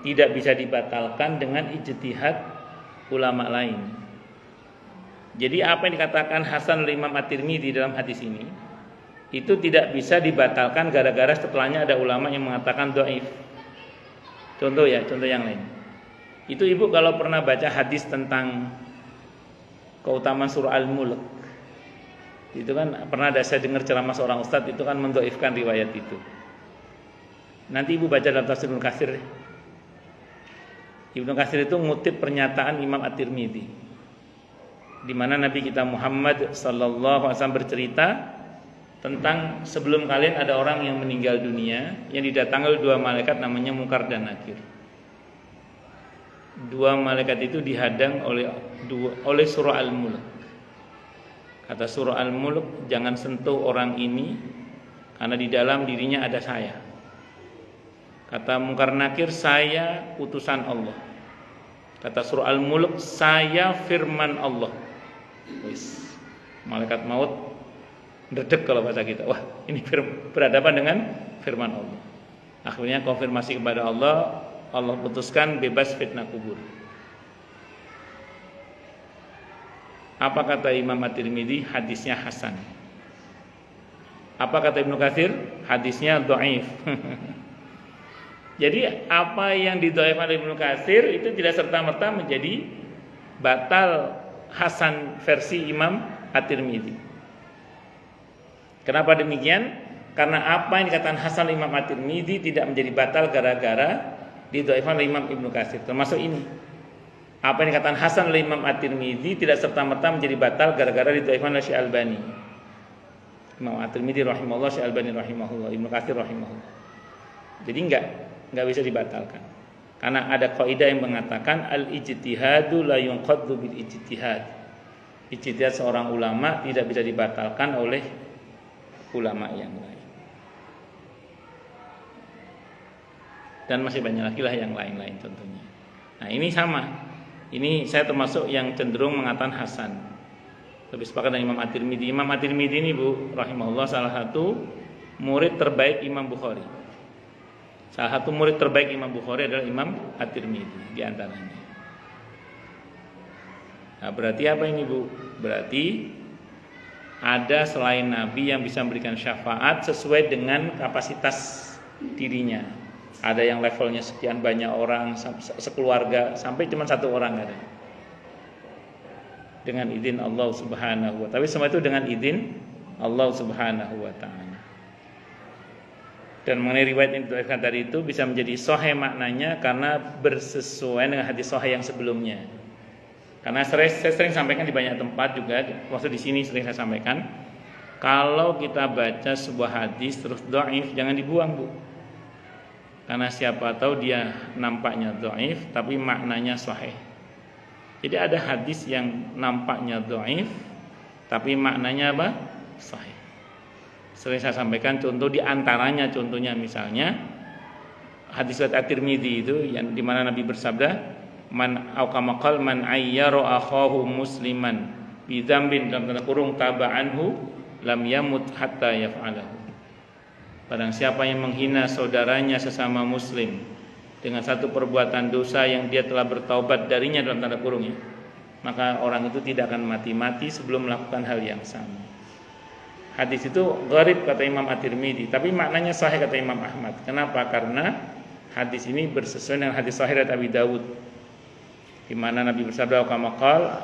tidak bisa dibatalkan dengan ijtihad ulama lain. Jadi apa yang dikatakan Hasan oleh Imam At-Tirmidzi dalam hadis ini itu tidak bisa dibatalkan gara-gara setelahnya ada ulama yang mengatakan dhaif. Contoh yang lain. Itu ibu kalau pernah baca hadis tentang keutamaan surah Al-Mulk, itu kan pernah ada saya dengar ceramah seorang ustadz itu kan mendhaifkan riwayat itu. Nanti ibu baca dalam tafsir Ibnu Katsir. Ibnu Katsir itu ngutip pernyataan Imam At-Tirmidzi, di mana Nabi kita Muhammad sallallahu alaihi wasallam bercerita tentang sebelum kalian ada orang yang meninggal dunia yang didatangi oleh dua malaikat namanya Munkar dan Nakir. Dua malaikat itu dihadang oleh surah Al-Mulk. Kata surah Al-Mulk, jangan sentuh orang ini karena di dalam dirinya ada saya. Kata Munkar Nakir, saya utusan Allah. Kata surah Al-Mulk, saya firman Allah. Malaikat maut redek kalau bahasa kita. Wah, ini berhadapan dengan firman Allah. Akhirnya konfirmasi kepada Allah, Allah putuskan bebas fitnah kubur. Apa kata Imam At-Tirmidzi? Hadisnya hasan. Apa kata Ibnu Katsir? Hadisnya dhaif. Jadi apa yang didhaifkan oleh Ibnu Katsir itu tidak serta-merta menjadi batal hasan versi Imam At-Tirmidzi. Kenapa demikian? Karena apa yang dikatakan hasan Imam At-Tirmidzi tidak menjadi batal gara-gara didhaifkan oleh Imam Ibnu Katsir. Termasuk ini. Apa yang dikatakan hasan oleh Imam At-Tirmidzi tidak serta-merta menjadi batal gara-gara didhaifkan oleh Syekh Albani. Imam At-Tirmidzi rahimahullah, Syekh Albani rahimahullah, Ibnu Katsir rahimahullah. Jadi enggak bisa dibatalkan. Karena ada kaidah yang mengatakan al-ijtihadu la yunqaddu bil ijtihad. Ijtihad seorang ulama tidak bisa dibatalkan oleh ulama yang lain. Dan masih banyak lagi lah yang lain-lain tentunya. Nah, ini sama. Ini saya termasuk yang cenderung mengatakan hasan. Lebih sepakat dengan Imam At-Tirmidzi. Imam At-Tirmidzi ini Bu rahimahullah salah satu murid terbaik Imam Bukhari. Salah satu murid terbaik Imam Bukhari adalah Imam At-Tirmidzi di antaranya. Nah, berarti apa ini Bu? Berarti ada selain Nabi yang bisa memberikan syafaat sesuai dengan kapasitas dirinya. Ada yang levelnya sekian banyak orang, sekeluarga, sampai cuma satu orang ada. Dengan izin Allah Subhanahu wa ta'ala. Tapi semua itu dengan izin Allah Subhanahu wa ta'ala. Dan mengenai riwayat yang diriwayatkan tadi itu bisa menjadi sahih maknanya karena bersesuaian dengan hadis sahih yang sebelumnya. Karena saya sering sampaikan di banyak tempat juga, waktu di sini sering saya sampaikan, kalau kita baca sebuah hadis terus dhaif jangan dibuang Bu. Karena siapa tahu dia nampaknya dhaif tapi maknanya sahih. Jadi ada hadis yang nampaknya dhaif tapi maknanya apa? Sahih. Sering saya sampaikan contoh di antaranya, contohnya misalnya hadis riwayat At-Tirmidzi itu yang di mana Nabi bersabda, man au kama qal man ayyara akhahu musliman bi dzambin dalam tanda kurung taba'anhu lam yamut hatta yaf'alahu. Barang siapa yang menghina saudaranya sesama muslim dengan satu perbuatan dosa yang dia telah bertaubat darinya dalam tanda kurung ya, maka orang itu tidak akan mati-mati sebelum melakukan hal yang sama. Hadis itu gharib kata Imam At-Tirmidzi, tapi maknanya sahih kata Imam Ahmad. Kenapa? Karena hadis ini bersesuaian dengan hadis sahih dari Abi Dawud, di mana Nabi bersabda kamakal,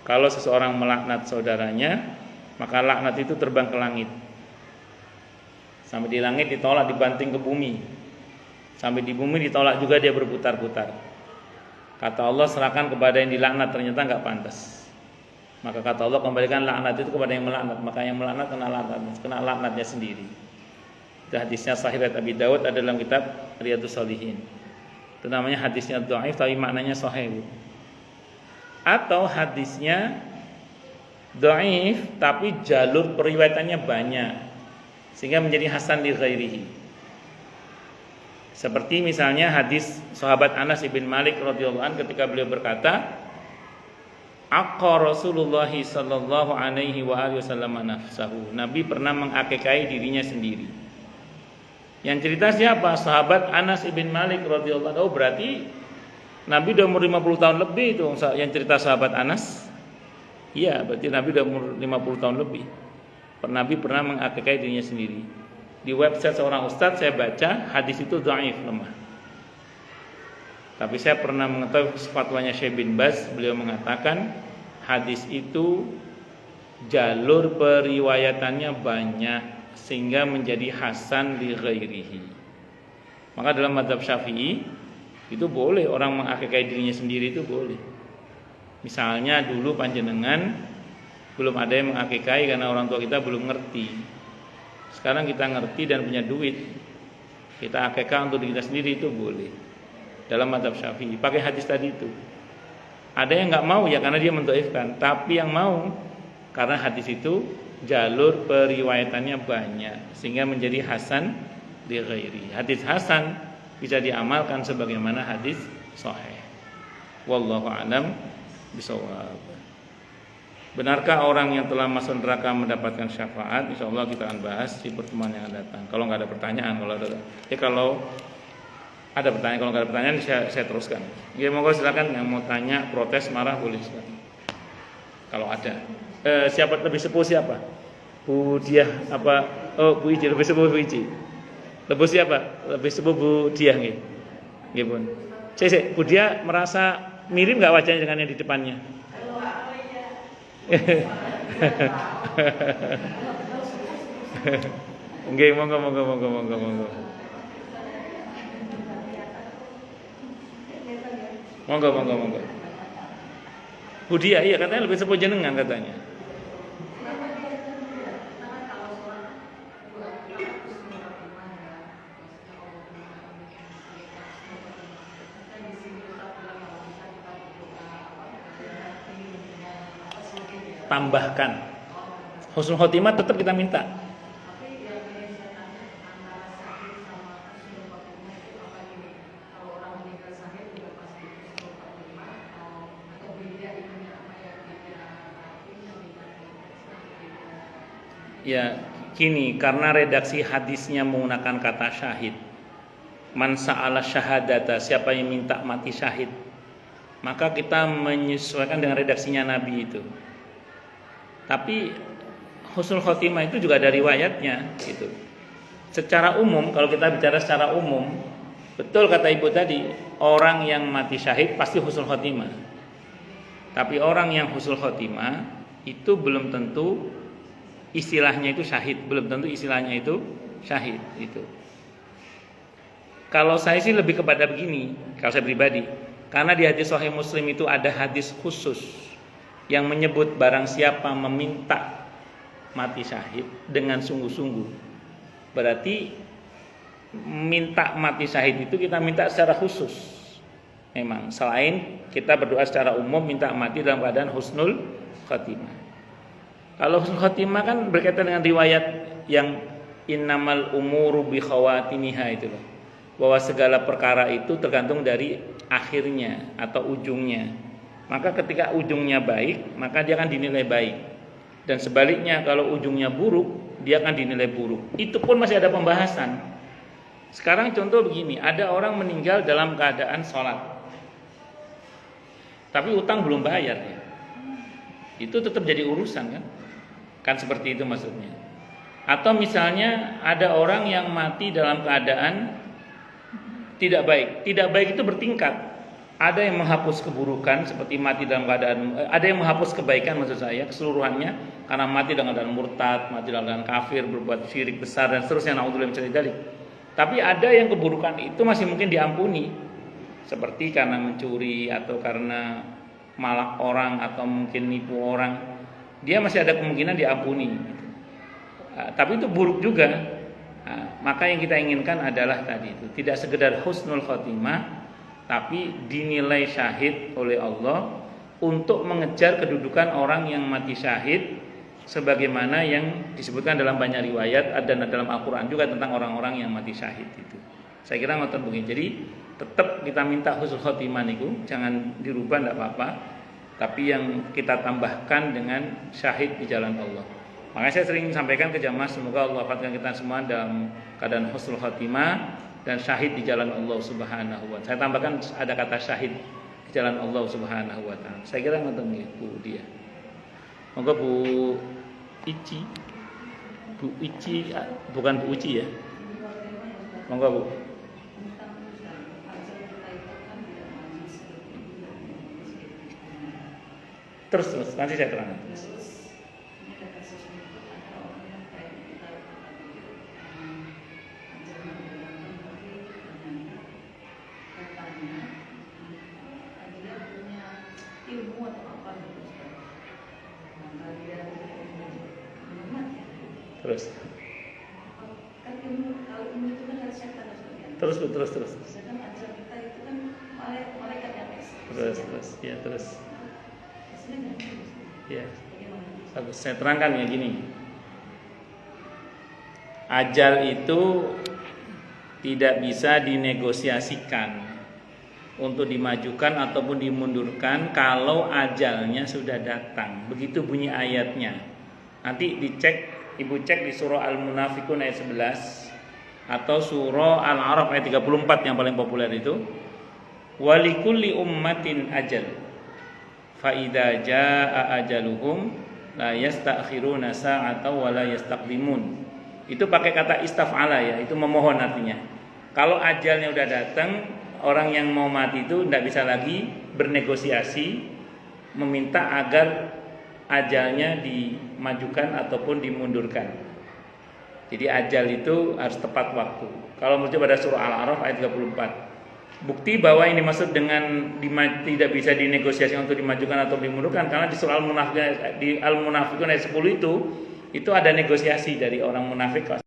kalau seseorang melaknat saudaranya, maka laknat itu terbang ke langit. Sampai di langit ditolak, dibanting ke bumi. Sampai di bumi ditolak juga, dia berputar-putar. Kata Allah, serahkan kepada yang dilaknat, ternyata enggak pantas. Maka kata Allah, kembalikan laknat itu kepada yang melaknat. Maka yang melaknat kena laknatnya sendiri. Itu hadisnya sahih riwayat Abi Dawud, ada dalam kitab Riyadhus Shalihin. Itu namanya hadisnya dhaif tapi maknanya sahih. Atau hadisnya dhaif tapi jalur periwayatannya banyak sehingga menjadi hasan li ghairihi. Seperti misalnya hadis sahabat Anas bin Malik radhiyallahu anhu ketika beliau berkata, aqqa Rasulullah sallallahu alaihi wa alihi wasallam nafsahu. Nabi pernah mengakikai dirinya sendiri. Yang cerita siapa? Sahabat Anas bin Malik radhiyallahu anhu. Oh, berarti Nabi udah umur 50 tahun lebih itu yang cerita sahabat Anas. Iya, berarti Nabi udah umur 50 tahun lebih. Nabi pernah mengakikai dirinya sendiri. Di website seorang ustadz saya baca hadis itu dhaif, lemah. Tapi saya pernah mengetahui fatwanya Syekh bin Baz, beliau mengatakan hadis itu jalur periwayatannya banyak sehingga menjadi hasan li ghairihi. Maka dalam mazhab Syafi'i itu boleh orang mengakikai dirinya sendiri, itu boleh. Misalnya dulu panjenengan belum ada yang mengakikai karena orang tua kita belum ngerti. Sekarang kita ngerti dan punya duit, kita akikah untuk diri kita sendiri, itu boleh. Dalam mazhab Syafi'i pakai hadis tadi itu. Ada yang nggak mau ya karena dia mendhaifkan, tapi yang mau karena hadis itu jalur periwayatannya banyak sehingga menjadi hasan li ghairi. Hadis hasan bisa diamalkan sebagaimana hadis sahih. Wallahu a'lam bishawab. Benarkah orang yang telah masuk neraka mendapatkan syafaat? Insyaallah kita akan bahas di pertemuan yang akan datang. Kalau nggak ada pertanyaan, kalau ada pertanyaan, kalau nggak ada pertanyaan saya teruskan. Ya, monggo silakan yang mau tanya, protes, marah boleh silakan. Kalau ada. Siapa lebih sepuh siapa? Bu Diah apa? Oh, Bu Iji lebih sepuh Bu Iji. Lebih siapa? Lebih sepuh Bu Diah nggih. Nggih, Bun. Bu Diah merasa mirip enggak wajahnya dengan yang di depannya? Nggih, monggo. Monggo. Budia, iya katanya lebih sepuh jenengan katanya. Tambahkan husnul khotimah tetap kita minta. Ya, gini, karena redaksi hadisnya menggunakan kata syahid. Man sa'ala syahadata, siapa yang minta mati syahid. Maka kita menyesuaikan dengan redaksinya Nabi itu. Tapi husnul khotimah itu juga ada riwayatnya gitu. Secara umum, kalau kita bicara secara umum, betul kata ibu tadi, orang yang mati syahid pasti husnul khotimah. Tapi orang yang husnul khotimah itu belum tentu istilahnya itu syahid, belum tentu istilahnya itu syahid itu. Kalau saya sih lebih kepada begini, kalau saya pribadi, karena di hadis Sahih Muslim itu ada hadis khusus yang menyebut barang siapa meminta mati syahid dengan sungguh-sungguh, berarti minta mati syahid itu kita minta secara khusus. Memang selain kita berdoa secara umum minta mati dalam keadaan husnul khotimah. Kalau husnul khotimah kan berkaitan dengan riwayat yang innamal umuru bi khawatimiha itu loh. Bahwa segala perkara itu tergantung dari akhirnya atau ujungnya. Maka ketika ujungnya baik, maka dia akan dinilai baik. Dan sebaliknya kalau ujungnya buruk, dia akan dinilai buruk. Itu pun masih ada pembahasan. Sekarang contoh begini, ada orang meninggal dalam keadaan sholat, tapi utang belum bayar ya. Itu tetap jadi urusan kan? Kan seperti itu maksudnya. Atau misalnya ada orang yang mati dalam keadaan tidak baik. Tidak baik itu bertingkat. Ada yang menghapus keburukan seperti mati dalam keadaan, ada yang menghapus kebaikan maksud saya keseluruhannya karena mati dalam keadaan murtad, mati dalam keadaan kafir, berbuat syirik besar dan seterusnya, naudzubillah min dzalik. Tapi ada yang keburukan itu masih mungkin diampuni. Seperti karena mencuri atau karena malak orang atau mungkin nipu orang, dia masih ada kemungkinan diampuni. Tapi itu buruk juga. Maka yang kita inginkan adalah tadi itu tidak sekedar husnul khotimah, tapi dinilai syahid oleh Allah untuk mengejar kedudukan orang yang mati syahid, sebagaimana yang disebutkan dalam banyak riwayat dan dalam Al-Quran juga tentang orang-orang yang mati syahid itu. Saya kira ngoten begini. Jadi tetap kita minta husnul khotimah niku, jangan dirubah tidak apa-apa. Tapi yang kita tambahkan dengan syahid di jalan Allah. Makanya saya sering sampaikan ke jamaah, semoga Allah wafatkan kita semua dalam keadaan husnul khotimah dan syahid di jalan Allah Subhanahu wa taala. Saya tambahkan ada kata syahid di jalan Allah Subhanahu wa taala. Saya kira ngoten Bu dia. Monggo Bu Ici. Bu Ici bukan Bu Uci ya. Monggo Bu. Terus nanti saya terangkan terus. Terus. Ya. Bagus. Saya terangkan ya gini. Ajal itu tidak bisa dinegosiasikan untuk dimajukan ataupun dimundurkan kalau ajalnya sudah datang. Begitu bunyi ayatnya. Nanti dicek, Ibu cek di surah Al-Munafiqun ayat 11 atau surah Al-A'raf ayat 34 yang paling populer itu. Walikulli ummatin ajal. Fa idza jaa ajaluhum la yastakhiruna sa'atan wa la yastaqdimun. Itu pakai kata istaf'ala ya, itu memohon artinya. Kalau ajalnya udah datang, orang yang mau mati itu tidak bisa lagi bernegosiasi meminta agar ajalnya dimajukan ataupun dimundurkan. Jadi ajal itu harus tepat waktu. Kalau merujuk pada surah Al-A'raf ayat 34. bukti bahwa ini dimaksud dengan tidak bisa dinegosiasi untuk dimajukan atau dimundurkan, karena di surah Al-Munafiqun ayat 10 itu ada negosiasi dari orang munafik.